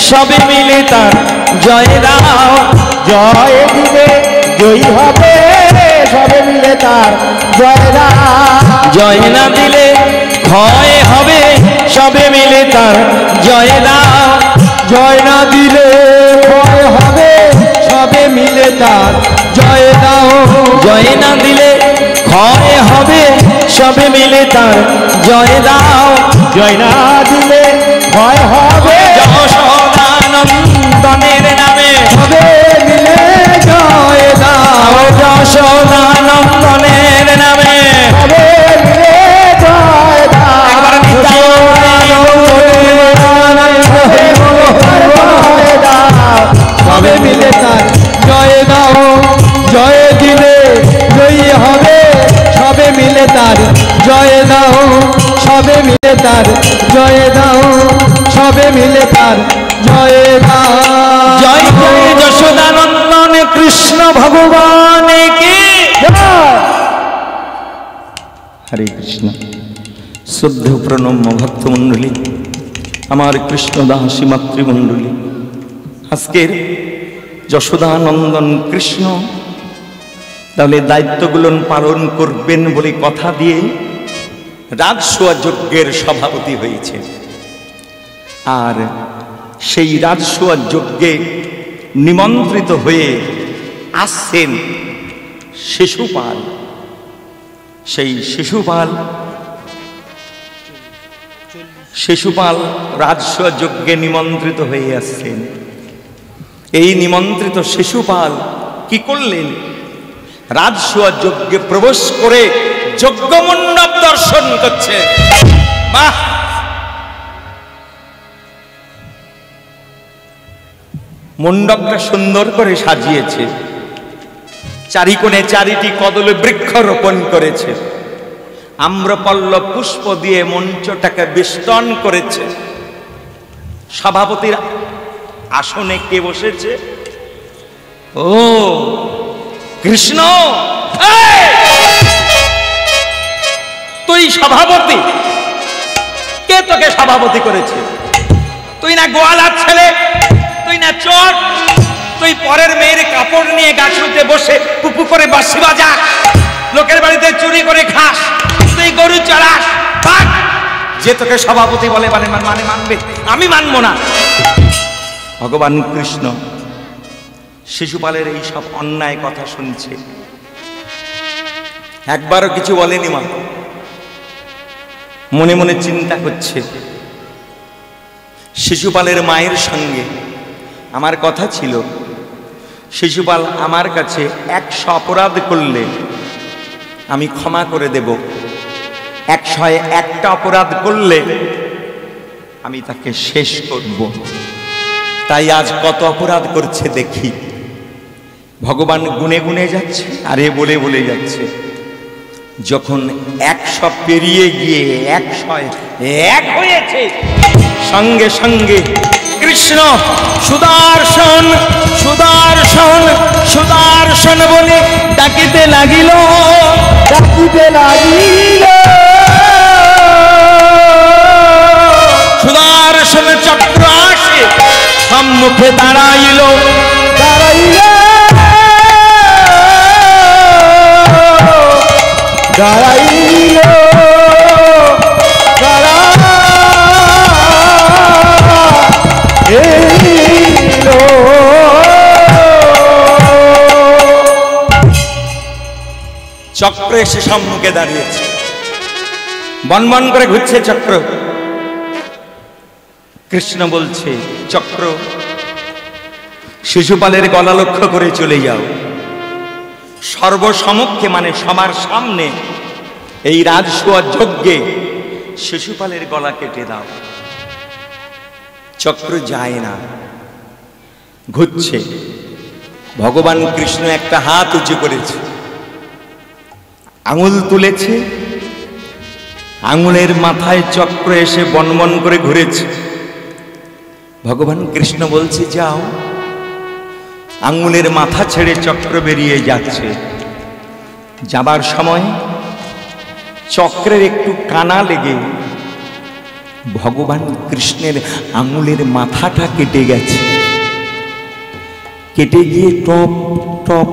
সবে মিলে তার জয় দাও। জয় দিলে জয়ী হবে। সবে মিলে তার জয় দাও। জয় না দিলে ক্ষয় হবে। সবে মিলে তার জয় দাও। জয় না দিলে ক্ষয় হবে। সবে মিলে তার জয় দাও। জয় না দিলে ক্ষয় হবে। সবে মিলে তার জয় দাও। জয় না দিলে ক্ষয় হবে। যশোদা নন্দনের নামে সবে মিলে জয় দাও, যশোদা নন্দনের নামে সবে মিলে জয় দাও, একবার নিতাই জয় দাও, সবে মিলে তার জয় দাও, জয় দিলে জয়ী হবে, সবে মিলে তার জয় দাও, সবে মিলে তার জয় দাও, সবে মিলে তার জয় দাও। জয় জয় যশোদা নন্দন কৃষ্ণ ভগবান কি হরে কৃষ্ণ। শ্রদ্ধ প্রণম্য ভক্তমণ্ডলী, আমার কৃষ্ণদাসী মাতৃমণ্ডলী, আজকের যশোদা নন্দন কৃষ্ণ তাহলে দায়িত্বগুলো পালন করবেন বলে কথা দিয়ে রাজসোয়া যজ্ঞের সভাপতি হয়েছে। আর সেই রাজসোয়া যজ্ঞে নিমন্ত্রিত হয়ে আসছেন শিশুপাল। সেই শিশুপাল রাজসোয়া যজ্ঞে নিমন্ত্রিত হয়ে আসছেন। এই নিমন্ত্রিত শিশুপাল কি করলেন? রাজসোয়া যজ্ঞে প্রবেশ করে যজ্ঞমণ্ডপ দর্শন করছে। বাহ! মণ্ডপটা সুন্দর করে সাজিয়েছে, চারিকোণে চারিটি কদলে বৃক্ষ রোপণ করেছে, আম্রপল্লব পুষ্প দিয়ে মঞ্চটাকে বেষ্টন করেছে। সভাপতির আসনে কে বসেছে? ও কৃষ্ণ। তুই সভাপতি? কে তোকে সভাপতি করেছে? তুই না গোয়ালার ছেলে, তুই না চোর, তুই পরের মেয়ের কাপড় নিয়ে গাছুতে বসে পুপু করে বাঁশি বাজা, লোকের বাড়িতে চুরি করে খাস, তুই গরু চড়াস। যে তোকে সভাপতি বলে মানে মানবে? আমি মানবো না। ভগবান কৃষ্ণ শিশুপালের এই সব অন্যায় কথা শুনছে, একবারও কিছু বলেনি। মা মনে মনে চিন্তা করছে, শিশুপালের মায়ের সঙ্গে আমার কথা ছিল, শিশুপাল আমার কাছে 100 অপরাধ করলে আমি ক্ষমা করে দেব, 101টা অপরাধ করলে আমি তাকে শেষ করব। তাই আজ কত অপরাধ করছে দেখি। ভগবান গুনে গুনে যাচ্ছে আর বলে বলে যাচ্ছে। যখন 100 পেরিয়ে গিয়ে 101 হয়েছে, সঙ্গে সঙ্গে কৃষ্ণ সুদর্শন সুদর্শন সুদর্শন বলে ডাকিতে লাগিল, ডাকিতে লাগিল। সুদর্শন চক্র আসে সম্মুখে দাঁড়াইল, দাঁড়াইল দাঁড়াইল চক্র এসে সম্মুখে দাঁড়িয়েছে, বনবন করে ঘুরছে চক্র। কৃষ্ণ বলছে, চক্র শিশুপালের গলা লক্ষ্য করে চলে যাও, সর্বসমক্ষে মানে সবার সামনে এই রাজসোয়া যজ্ঞে শিশুপালের গলা কেটে দাও। চক্র যায় না, ঘুরছে। ভগবান কৃষ্ণ একটা হাত উঁচু করেছে, আঙুল তুলেছে, আঙুলের মাথায় চক্র এসে বনবন করে ঘুরেছে। ভগবান কৃষ্ণ বলছে, যাও। আঙুলের মাথা ছেড়ে চক্র বেরিয়ে যাচ্ছে। যাবার সময় চক্রের একটু কানা লেগে ভগবান কৃষ্ণের আঙুলের মাথাটা কেটে গেছে। কেটে গিয়ে টপ টপ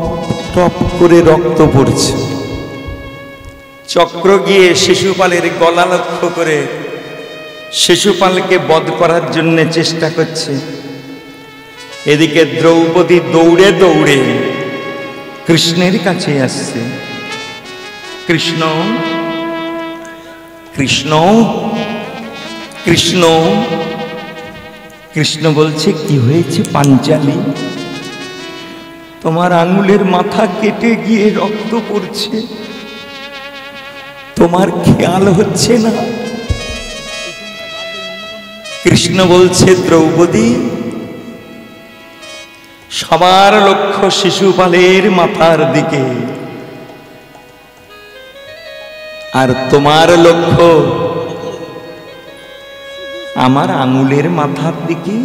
টপ করে রক্ত পড়ছে। চক্র গিয়ে শিশুপালের গলা লক্ষ্য করে শিশুপালকে বধ করার জন্য চেষ্টা করছে। এদিকে দ্রৌপদী দৌড়ে দৌড়ে কৃষ্ণের কাছে আসছে। কৃষ্ণ কৃষ্ণ কৃষ্ণ কৃষ্ণ বলছে, কি হয়েছে পাঞ্চালী? তোমার আঙুলের মাথা কেটে গিয়ে রক্ত পড়ছে, তোমার খেয়াল হচ্ছে না? কৃষ্ণ বলছে, দ্রৌপদী, সবার লক্ষ্য শিশুপালের মাথার দিকে, আর তোমার লক্ষ্য আমার আঙুলের মাথার দিকে।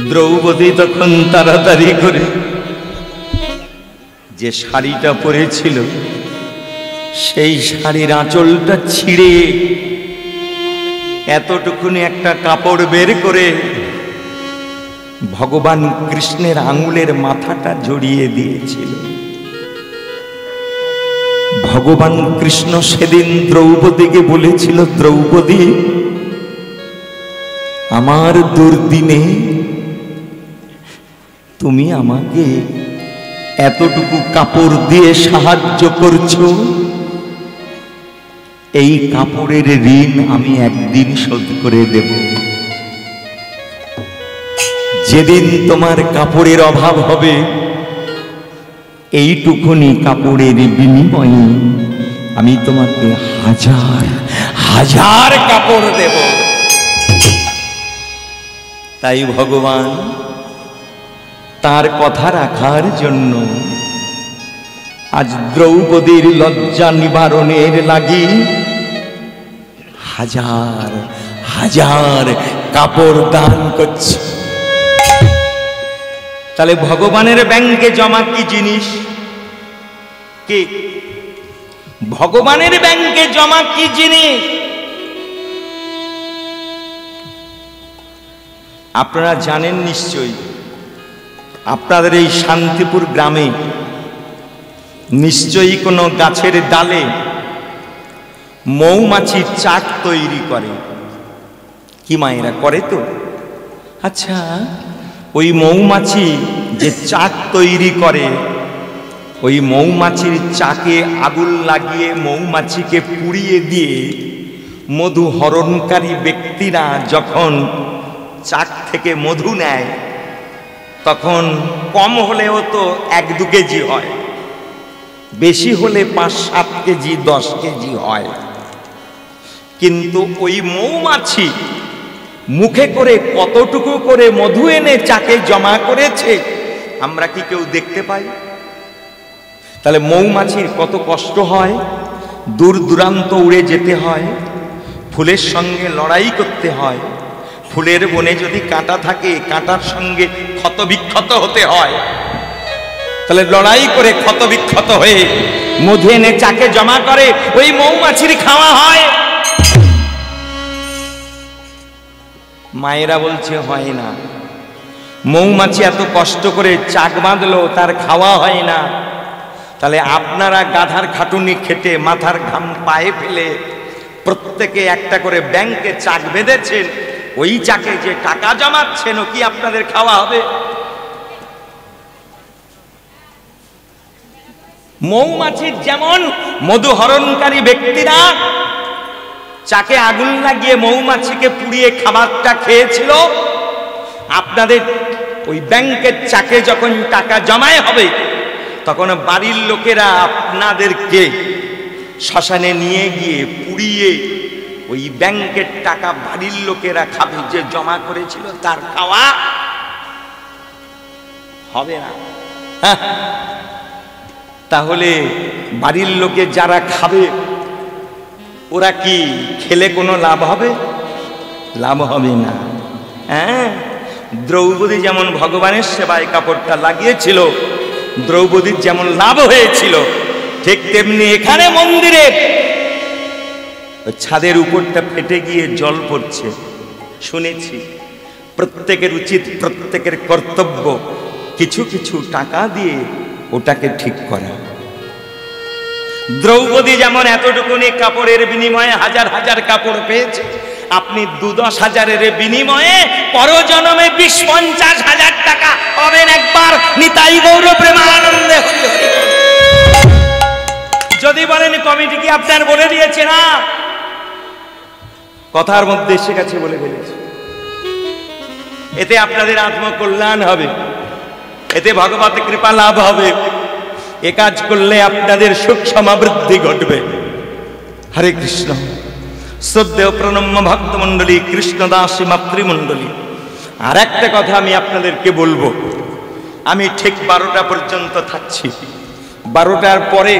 দ্রৌপদী তখন তাড়াতাড়ি করে যে শাড়িটা পরেছিল সেই শাড়ির আঁচলটা ছিঁড়ে এতটুকুনি একটা কাপড় বের করে ভগবান কৃষ্ণের আঙুলের মাথাটা জড়িয়ে দিয়েছিল। ভগবান কৃষ্ণ সেদিন দ্রৌপদীকে বলেছিল, দ্রৌপদী, আমার দুর্দিনে তুমি আমাকে এতটুকু কাপড় দিয়ে সাহায্য করছো, এই কাপড়ের ঋণ আমি একদিন শোধ করে দেব। যেদিন তোমার কাপড়ের অভাব হবে, এইটুকুনি কাপড়ের বিনিময়ে আমি তোমাকে হাজার হাজার কাপড় দেব। তাই ভগবান তার কথা রাখার জন্য আজ দ্রৌপদীর লজ্জা নিবারণের লাগি হাজার হাজার কাপড় দান করছে। তাহলে ভগবানের ব্যাংকে জমা কি জিনিস? কি ভগবানের ব্যাংকে জমা কি জিনিস? আপনারা জানেন নিশ্চয়ই, আপনাদের এই শান্তিপুর গ্রামে নিশ্চয়ই কোনো গাছের ডালে মৌমাছি চাক তৈরি করে। কি মায়েরা করে তো? আচ্ছা, ওই মৌমাছি যে চাক তৈরি করে, ওই মৌমাছির চাকে আগুন লাগিয়ে মৌমাছিকে পুড়িয়ে দিয়ে মধু হরণকারী ব্যক্তিরা যখন চাক থেকে মধু নেয়, তখন কম হলেও তো 1-2 কেজি হয়, বেশি হলে 5-7 কেজি 10 কেজি হয়। কিন্তু ওই মৌমাছি মুখে করে কতটুকু করে মধু এনে চাকে জমা করেছে আমরা কি কেউ দেখতে পাই? তাহলে মৌমাছির কত কষ্ট হয়, দূর দূরান্ত উড়ে যেতে হয়, ফুলের সঙ্গে লড়াই করতে হয়, ফুলের বনে যদি কাঁটা থাকে কাঁটার সঙ্গে ক্ষতবিক্ষত হতে হয়, তাহলে লড়াই করে ক্ষতবিক্ষত হয়ে মধু এনে চাকে জমা করে ওই মৌমাছির খাওয়া হয়। মায়েরা বলছে হয় না, মৌমাছি এত কষ্ট করে চাক বাঁধলো, তার খাওয়া হয় না। তাহলে আপনারা গাধার খাটুনি খেটে মাথার ঘাম পায়ে ফেলে প্রত্যেকে একটা করে ব্যাংকে চাক বেঁধেছেন, ওই চাকে যে টাকা জমাচ্ছেন ও কি আপনাদের খাওয়া হবে? মৌমাছির যেমন মধু হরণকারী ব্যক্তিরা চাকে আগুন লাগিয়ে মৌমাছিকে পুড়িয়ে খাবারটা খেয়েছিল, আপনাদের ওই ব্যাংকের চাকে যখন টাকা জমায় হবে তখন বাড়ির লোকেরা আপনাদেরকে শ্মশানে নিয়ে গিয়ে পুড়িয়ে ওই ব্যাংকের টাকা বাড়ির লোকেরা খাবে, যে জমা করেছিল তার খাওয়া হবে না। তাহলে বাড়ির লোকে যারা খাবে ওরা কি খেলে কোনো লাভ হবে? লাভ হবে না। হ্যাঁ, দ্রৌপদী যেমন ভগবানের সেবায় কাপড়টা লাগিয়েছিল, দ্রৌপদীর যেমন লাভ হয়েছিল, ঠিক তেমনি এখানে মন্দিরে ছাদের উপরটা ফেটে গিয়ে জল পড়ছে শুনেছি। প্রত্যেকের উচিত, প্রত্যেকের কর্তব্য কিছু কিছু টাকা দিয়ে ওটাকে ঠিক করা। দ্রৌপদী যেমন এতটুকুনি কাপড়ের বিনিময়ে হাজার হাজার কাপড় পেয়েছে, আপনি 2-10 হাজারের বিনিময়ে পরজন্মে 20-50 হাজার টাকা পাবেন একবার। নিতাই গৌর প্রেমানন্দে। যদি বলেন কমিটি কি আপনার বলে দিয়েছে, না, কথার মধ্যে এসে গেছে বলে ফেলেছে। এতে আপনাদের আত্মকল্যাণ হবে, এতে ভগবতের কৃপা লাভ হবে। এ কাজ করলে আপনাদের সুখ সমাবৃদ্ধি ঘটবে। হরে কৃষ্ণ। শ্রদ্ধেয় প্রণম্য ভক্তমণ্ডলী, কৃষ্ণদাসী মাতৃমণ্ডলী, আর একটা কথা আমি আপনাদেরকে বলবো। আমি ঠিক 12টা পর্যন্ত থাকছি। 12টার পরে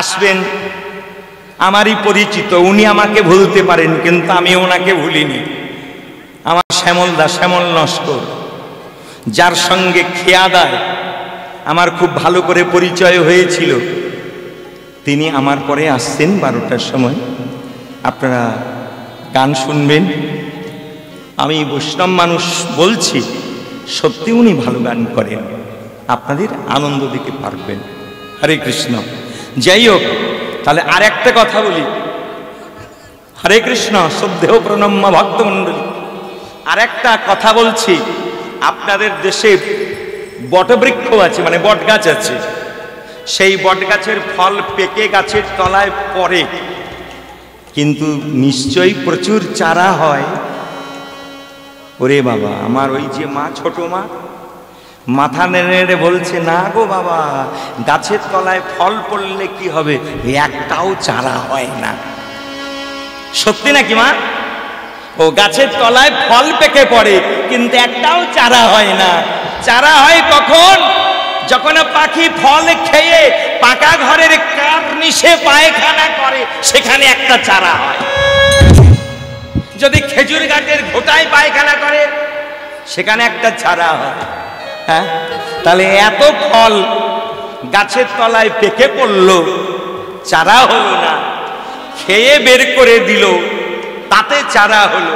আসবেন আমারই পরিচিত, উনি আমাকে ভুলতে পারেন কিন্তু আমি ওনাকে ভুলিনি। আমার শ্যামলদা, শ্যামল নস্কর, যার সঙ্গে খেয়াদায় আমার খুব ভালো করে পরিচয় হয়েছিল, তিনি আমার পরে আসছেন 12টার সময়। আপনারা গান শুনবেন। আমি বৈষ্ণব মানুষ বলছি, সত্যি উনি ভালো গান করেন, আপনাদের আনন্দ দিতে পারবেন। হরে কৃষ্ণ। যাই হোক, তাহলে আর একটা কথা বলি। হরে কৃষ্ণ। শ্রদ্ধেয় প্রণম্য ভক্তমণ্ডলী, আর একটা কথা বলছি। আপনাদের দেশে বটবৃক্ষ আছে, মানে বট গাছ আছে। সেই বট গাছের ফল পেকে গাছের তলায় পড়ে, কিন্তু নিশ্চয়ই প্রচুর চারা হয়। ওরে বাবা, আমার ওই যে মা, ছোট মা, মাথা নেড়ে বলছে, না গো বাবা, গাছের তলায় ফল পড়লে কি হবে, একটাও চারা হয় না। সত্যি নাকি মা? ও গাছের তলায় ফল পেকে পড়ে কিন্তু একটাও চারা হয় না। চারা হয় কখন? যখন পাখি ফল খেয়ে পাকা ঘরের কার্নিশে পায়খানা করে, সেখানে একটা চারা হয়। যদি খেজুর গাছের ঘোটায় পায়খানা করে, সেখানে একটা চারা হয়। হ্যাঁ, তাহলে এত ফল গাছের তলায় পেকে পড়ল, চারা হলো না, খেয়ে বের করে দিল, তাতে চারা হলো।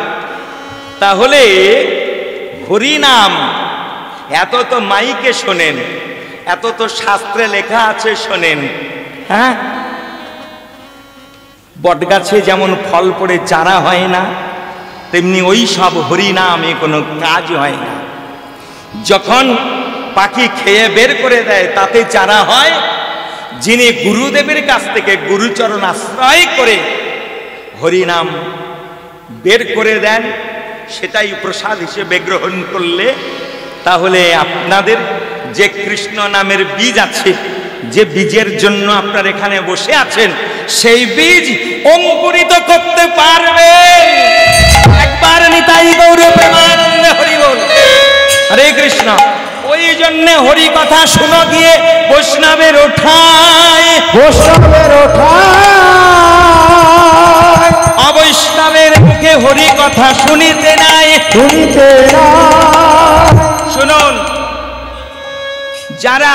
তাহলে হরি নাম এত তো মাইকে শোনেন, এত তো শাস্ত্রে লেখা আছে শোনেন। হ্যাঁ, বটগাছে যেমন ফল পড়ে চারা হয় না, তেমনি ওই সব হরি নামে কোনো কাজ হয় না। যখন পাখি খেয়ে বের করে দেয়, তাতে চারা হয়। যিনি গুরুদেবের কাছ থেকে গুরুচরণ আশ্রয় করে হরিনাম বের করে দেন, সেটাই প্রসাদ হিসেবে গ্রহণ করলে, তাহলে আপনাদের যে কৃষ্ণ নামের বীজ আছে, যে বীজের জন্য আপনারা এখানে বসে আছেন, সেই বীজ অঙ্কুরিত করতে পারবে। একবার নিতাই গৌর প্রেমানন্দে হরি বল। হরে কৃষ্ণ। ওই জন্য হরি কথা শুনো গিয়ে বৈষ্ণবের ওঠায়, বৈষ্ণবের ওঠায়, অবৈষ্ণবের মুখে হরি কথা শুনিতে নাই, শুনিতে নাই। শুনুন, যারা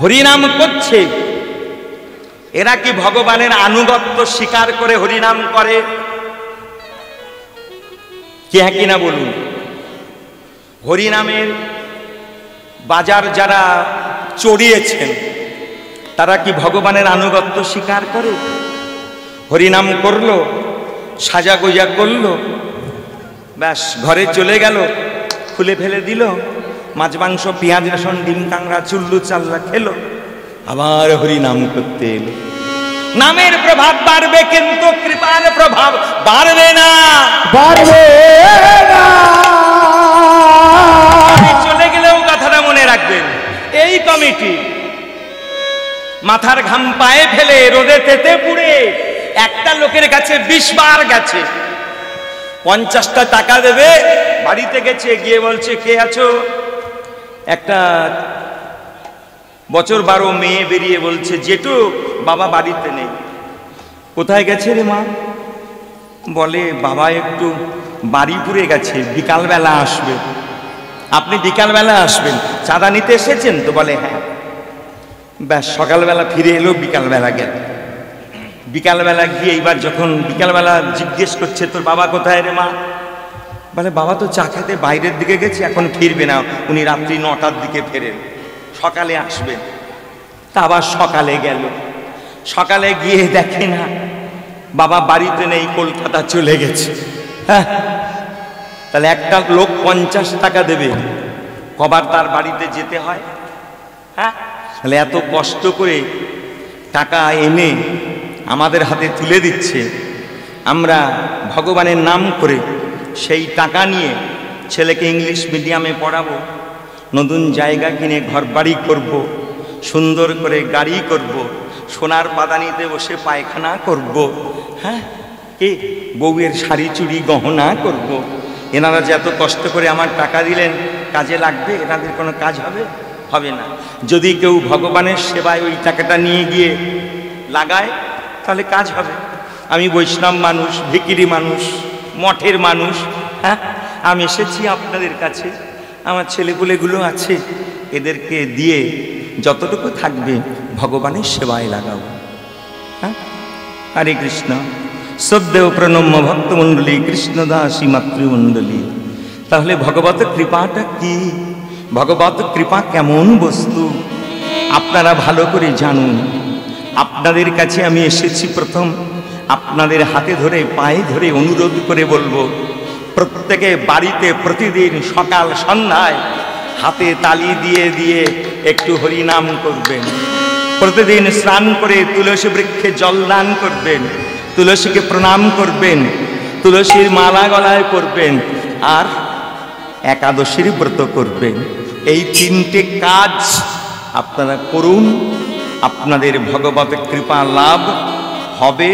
হরিনাম করছে, এরা কি ভগবানের আনুগত্য স্বীকার করে হরিনাম করে? কি হ্যাঁ কিনা বলুন। হরিনামের বাজার যারা চড়িয়েছেন, তারা কি ভগবানের আনুগত্য স্বীকার করে? হরিনাম করলো, সাজা গোজা করলো, ব্যাস ঘরে চলে গেল, খুলে ফেলে দিল, মাছ মাংস পেঁয়াজ রসুন ডিম কাংড়া চুল্লু চাল্লা খেলো, আবার হরিনাম করতে এলো। নামের প্রভাব বাড়বে কিন্তু কৃপার প্রভাব বাড়বে না, বাড়বে না। চলে গেলেও কথাটা মনে রাখবেন। এই কমিটি মাথার ঘাম পায়ে ফেলে রোদে তেতে পুড়ে একটা লোকের কাছে 20 বার গেছে, 50টা টাকা দেবে, বাড়িতে গেছে, গিয়ে বলছে, কে আছো? একটা বছর 12 মেয়ে বেরিয়ে বলছে, জেঠু বাবা বাড়িতে নেই। কোথায় গেছে রে মা? বলে, বাবা একটু বাড়িপুরে গেছে, বিকালবেলা আসবে। আপনি বিকালবেলা আসবেন, চাঁদা নিতে এসেছেন তো? বলে হ্যাঁ। ব্যাস সকালবেলা ফিরে এলো, বিকালবেলা গেল। বিকালবেলা গিয়ে এইবার যখন বিকালবেলা জিজ্ঞেস করছে, তোর বাবা কোথায় রে মা? বলে, বাবা তো চা খেতে বাইরের দিকে গেছে, এখন ফিরবে না, উনি রাত্রি 9টার দিকে ফেরেন, সকালে আসবেন। তা আবার সকালে গেল, সকালে গিয়ে দেখে না বাবা বাড়িতে নেই, কলকাতা চলে গেছে। হ্যাঁ, তাহলে একটা লোক 50 টাকা দেবে, কবার তার বাড়িতে যেতে হয়? হ্যাঁ, তাহলে এত কষ্ট করে টাকা এনে আমাদের হাতে তুলে দিচ্ছে, আমরা ভগবানের নাম করে সেই টাকা নিয়ে ছেলেকে ইংলিশ মিডিয়ামে পড়াবো, নতুন জায়গা কিনে ঘরবাড়ি করব, সুন্দর করে গাড়ি করব, সোনার পাদানিতে বসে পায়খানা করব, হ্যাঁ, কি বউয়ের শাড়ি চুড়ি গহনা করব। এনারা যে এত কষ্ট করে আমার টাকা দিলেন, কাজে লাগবে? এনাদের কোনো কাজ হবে? হবে না। যদি কেউ ভগবানের সেবায় ওই টাকাটা নিয়ে গিয়ে লাগায়, তাহলে কাজ হবে। আমি বৈষ্ণব মানুষ, ভিখিরি মানুষ, মঠের মানুষ, হ্যাঁ, আমি এসেছি আপনাদের কাছে, আমার ছেলেপুলেগুলো আছে, এদেরকে দিয়ে যতটুকু থাকবে ভগবানের সেবায় লাগাবো। হ্যাঁ, হরে কৃষ্ণ। শ্রদ্ধেয় প্রণম্য ভক্তমণ্ডলী, কৃষ্ণদাসী মাতৃমণ্ডলী। তাহলে ভগবত কৃপাটা কি? ভগবত কৃপা কেমন বস্তু আপনারা ভালো করে জানুন। আপনাদের কাছে আমি এসেছি প্রথম আপনাদের হাতে ধরে পায়ে ধরে অনুরোধ করে বলবো, প্রত্যেকে বাড়িতে প্রতিদিন সকাল সন্ধ্যায় হাতে তালি দিয়ে দিয়ে একটু হরিনাম করবেন। প্রতিদিন স্নান করে তুলসী বৃক্ষে জল দান করবেন, তুলসীকে প্রণাম করবেন, তুলসীর মালা গলায় পরবেন, আর একাদশীর ব্রত করবেন। এই তিনটে কাজ আপনারা করুন, আপনাদের ভগবত কৃপা লাভ হবে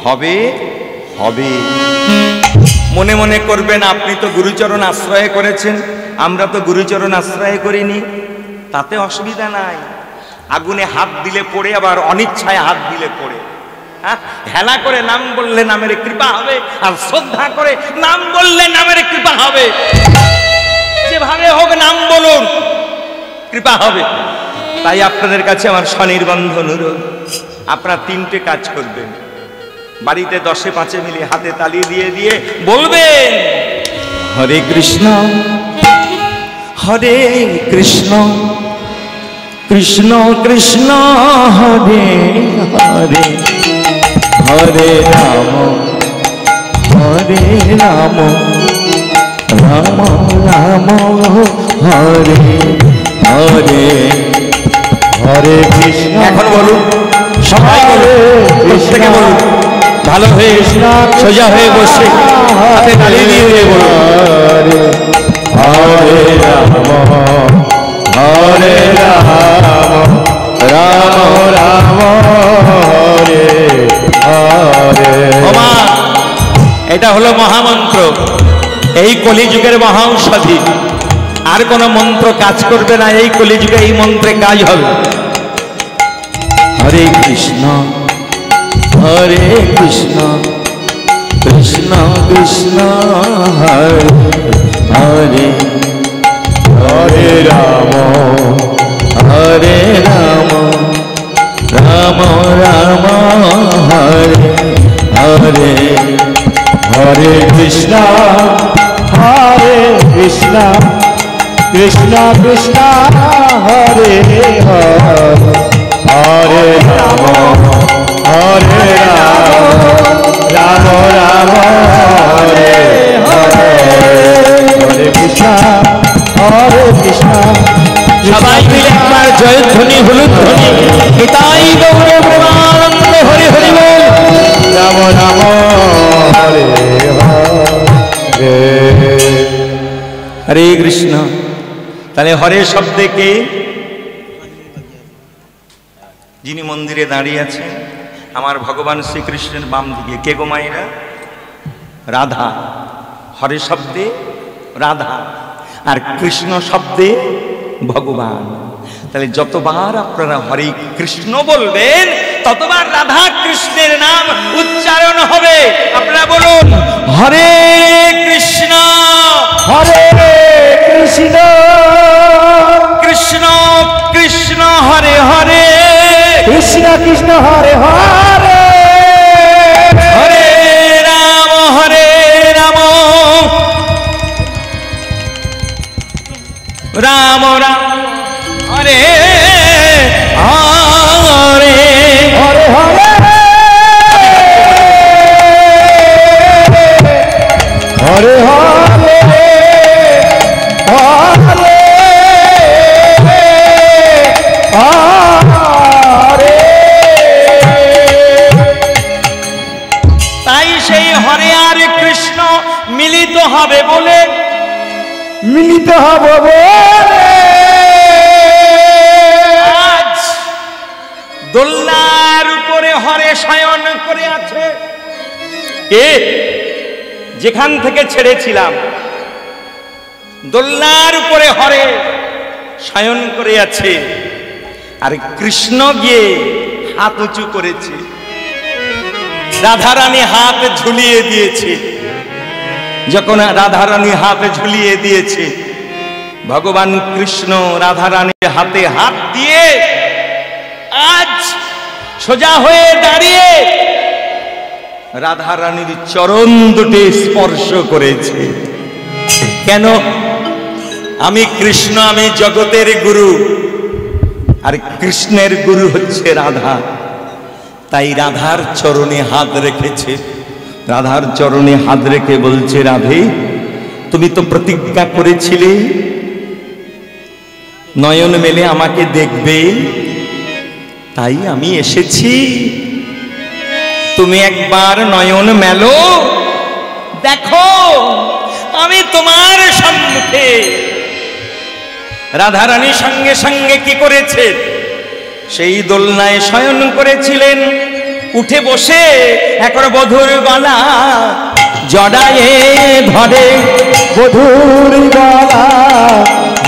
হবে হবে। মনে মনে করবেন আপনি তো গুরুচরণ আশ্রয় করেছেন, আমরা তো গুরুচরণ আশ্রয় করিনি, তাতে অসুবিধা নাই। আগুনে হাত দিলে পড়ে, আবার অনিচ্ছায় হাত দিলে পড়ে। হ্যাঁ, হেলা করে নাম বললে নামের কৃপা হবে, আর শ্রদ্ধা করে নাম বললে নামের কৃপা হবে। যেভাবে হোক নাম বলুন, কৃপা হবে। তাই আপনাদের কাছে আমার স্বনির্বন্ধ অনুরোধ, আপনারা তিনটে কাজ করবেন। বাড়িতে 10-5 মিলে হাতে তালি দিয়ে দিয়ে বলবেন, হরে কৃষ্ণ হরে কৃষ্ণ কৃষ্ণ কৃষ্ণ হরে হরে, হরে রাম হরে রাম রাম রাম হরে হরে, হরে কৃষ্ণ। এখন বলুন, সবাই বলুন, প্রত্যেকে বলুন, ভালো হয়ে সোজা হয়ে বসে হাতে তালি দিয়ে দিয়ে বলুন, হরে রাম হরে রাম রাম রাম হরে হরে। ওমা, এটা হলো মহামন্ত্র, এই কলিযুগের মহাঔষধি। আর কোনো মন্ত্র কাজ করবে না, এই কলিযুগে এই মন্ত্রে কাজ হবে। হরে কৃষ্ণ হরে কৃষ্ণ কৃষ্ণ কৃষ্ণ হরে হরে, হরে রাম হরে রাম রাম রাম হরে হরে, হরে কৃষ্ণ হরে কৃষ্ণ কৃষ্ণ কৃষ্ণ হরে হরে, হরে রাম হরে রাম রাম রাম হরে হরে, হরে কৃষ্ণ হরে কৃষ্ণ। সবাই মিলে একবার জয়ধ্বনি হলুধ্বনি, নিতাই গৌর প্রেমানন্দ, হরি হরি বল, রাম রাম হরে হরে, হরে কৃষ্ণ। তাহলে হরে শব্দে কে? যিনি মন্দিরে দাঁড়িয়ে আছেন আমার ভগবান শ্রীকৃষ্ণের বাম দিকে, কে গো মায়েরা? রাধা। হরে শব্দে রাধা, আর কৃষ্ণ শব্দে ভগবান। তাহলে যতবার আপনারা হরে কৃষ্ণ বলবেন, ততবার রাধা কৃষ্ণের নাম উচ্চারণ হবে। আপনারা বলুন, হরে কৃষ্ণ হরে কৃষ্ণ কৃষ্ণ কৃষ্ণ হরে হরে, কৃষ্ণ কৃষ্ণ হরে হরে, হরে রাম রাম রাম হরে হরে, হরে হরে, হরে হরে, হরে হরে, হবে বলে, মিলিত হব বলে আজ দোলনার উপরে হরে শয়ন করে আছে। কে? যেখান থেকে ছেড়েছিলাম দোলনার উপরে হরে শয়ন করে আছে, আর কৃষ্ণ গিয়ে হাত উঁচু করেছে, রাধারানী হাত ঝুলিয়ে দিয়েছে। যখন রাধারানী হাত ঝুলিয়ে দিয়েছে, ভগবান কৃষ্ণ রাধারানীর হাতে হাত দিয়ে আজ সোজা হয়ে দাঁড়িয়ে রাধারানীর চরণ দুটি স্পর্শ করেছে। কেন? আমি কৃষ্ণ, আমি জগতের গুরু, আর কৃষ্ণের গুরু হচ্ছে রাধা। তাই রাধার চরণে হাত রেখেছে। রাধার চরণে হাত রেখে বলছে, রাধে তুমি তো প্রতিজ্ঞা করেছিলে নয়ন মেলে আমাকে দেখবে, তাই আমি এসেছি। তুমি একবার নয়ন মেলো, দেখো আমি তোমার সম্মুখে। রাধারানী সঙ্গে সঙ্গে কি করেছে? সেই দোলনায় শয়ন করেছিলেন, উঠে বসে এখন বধূর গলা জড়ায়ে ধরে, বধূর গলা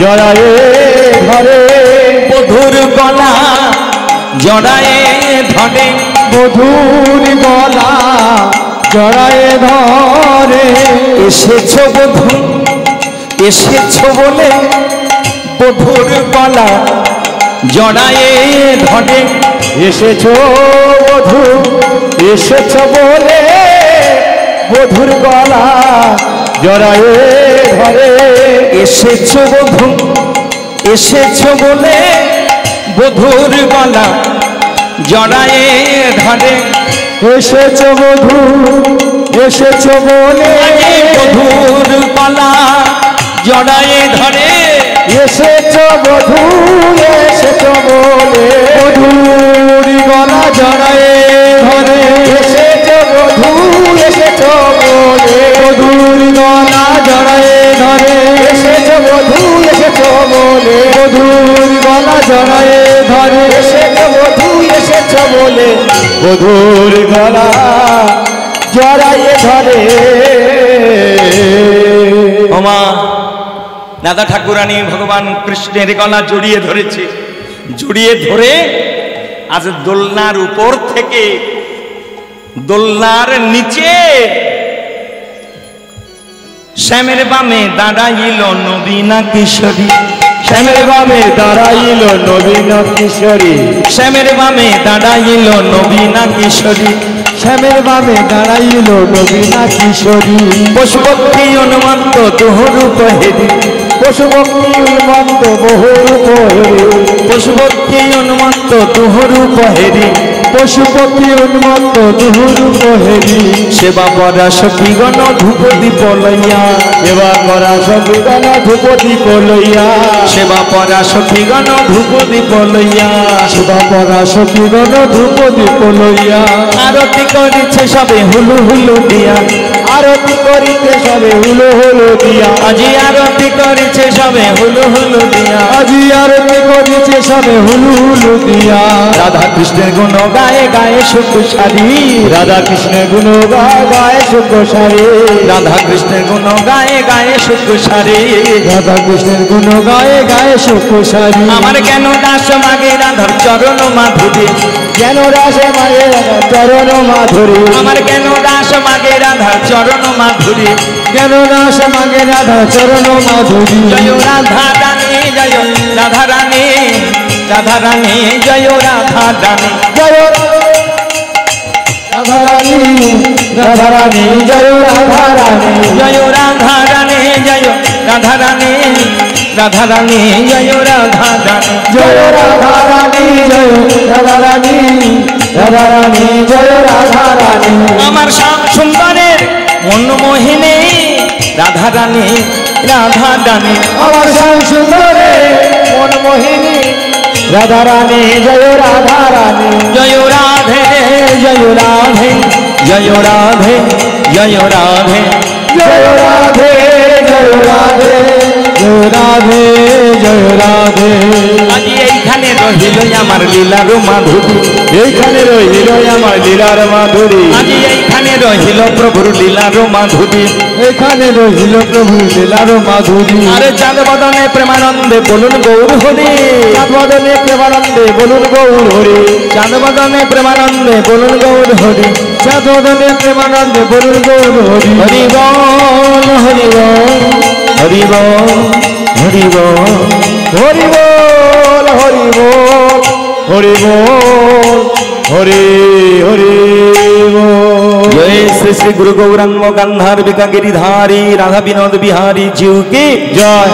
জড়ায়ে ধরে, বধূর গলা জড়ায়ে ধরে, বধূর গলা জড়ায়ে ধরে। এসেছো বধূ, এসেছো বলে বধূর গলা জড়ায়ে ধরে, এসেছো বধূ, এসেছো বলে বধূর গলা জড়ায়ে ধরে। এসেছো বধূ, এসেছো বলে বধূর গলা জড়ায়ে ধরে, এসেছো বধূ, এসেছো বলে বধূর গলা জড়ায়ে ধরে, এসেছো বধূ, এসেছো বলে বধূর গলা জড়ায়ে ধরে। এসেছো বধূ, এসেছো বলে বধূর গলা জড়ায়ে ধরে। এসেছো বধূ, এসেছো বলে বধূর গলা জড়ায়ে ধরে। এসেছো বধূ, এসেছো বলে বধূর গলা জড়ায়ে ধরে। ওমা রাধা ঠাকুরানী ভগবান কৃষ্ণের গলা জড়িয়ে ধরেছে। জড়িয়ে ধরে আজ দোলনার উপর থেকে দোলনার নিচে শ্যামের বামে দাঁড়াইল নবীনা কিশোরী, শ্যামের বামে দাঁড়াইল নবীনা কিশোরী, শ্যামের বামে দাঁড়াইল নবীনা কিশোরী, শ্যামের বামে দাঁড়াইল নবীনা কিশোরী। পশুপক্ষী অনুমন্ত দুহরূপ হেরি, পশুপক্ষী উন্মত্ত বহুরূপ হেরি, পশুপক্ষী অনুমন্ত দুহরূপ হেরি, পশুপক্ষী উন্মত্ত দুহরূপ হেরি। সেবা করা সখীগণ ধূপ দীপ লইয়া, সেবা করা সখীগণ ধূপ দীপ লইয়া, সেবা করা সখীগণ ধূপ দীপ লইয়া, সেবা করা সখীগণ ধূপ দীপ লইয়া। আরতি করিছে সবে হুলু হুলু দিয়া, আরতি করিতে সবে হুলো হুলো দিয়া, আজি আরতি করিছে সবে হুলু হুলু দিয়া, আজি আরতি করিছে সবে হুলু হুলু দিয়া। রাধা কৃষ্ণের গুণ গায়ে গায়ে সুখ সারি, রাধা কৃষ্ণের গুণ গায় গায়ে সুখ সারে, রাধা কৃষ্ণের গুণ গায়ে গায়ে সুখ সারি, রাধা কৃষ্ণের গুণ গায়ে গায়ে সুখ সারি। আমার কেন দাস মাগে রাধার চরণ মাধুরী, কেন রাসে মায়ে রাধার চরণ মাধুরী, আমার কেন দাস মাগে রাধার চরণ মাধুরী, কেন রাস মাগে রাধা চরণ মাধুরী। জয় রাধা রানী, জয় রাধা রানী, রাধা রানী জয় রাধা রানী, জয় রাধা রানী, রাধা রানী জয় রাধা রানী, জয় রাধা রানী, জয় রাধা রানী, রাধা রানী জয় রাধা রানী, জয় রাধা রানী, জয় রাধা রানী, রাধা রানী জয় রাধা রানী। আমার শ্যাম সুন্দরের মনমোহিনী রাধা রানী, রাধা রানী, আমার শ্যাম সুন্দরে মনমোহিনী রাধা রানী, জয় রাধা রানী, জয় রাধে, জয় রাধে, জয় রাধে, জয় রাধে, জয় রাধে, জয় রাধে জয় রাধে জয় রাধে। আজি এইখানে রহিল আমার লীলার মাধুরী, এইখানে রহিল আমার লীলার মাধুরী, আজি এইখানে রহিল প্রভুর লীলার মাধুরী, এখানে রহিল প্রভু লীলার মাধুরী। আরে চাঁদ বদনে প্রেমানন্দে বলুন গৌর হরি, চাঁদ বদনে প্রেমানন্দে বলুন গৌর হরি, চাঁদ বদনে প্রেমানন্দে বলুন গৌর হরি, চাঁদ বদনে প্রেমানন্দে বলুন গৌর হরি। হরি বল হরি বল হরি বল হরি বল হরি বল হরি বল হরি বল হরি হরি বল। জয় শ্রী শ্রী গুরু গৌরাঙ্গ গান্ধার বিকা গিরিধারী রাধা বিনোদ বিহারী জিউ কি জয়।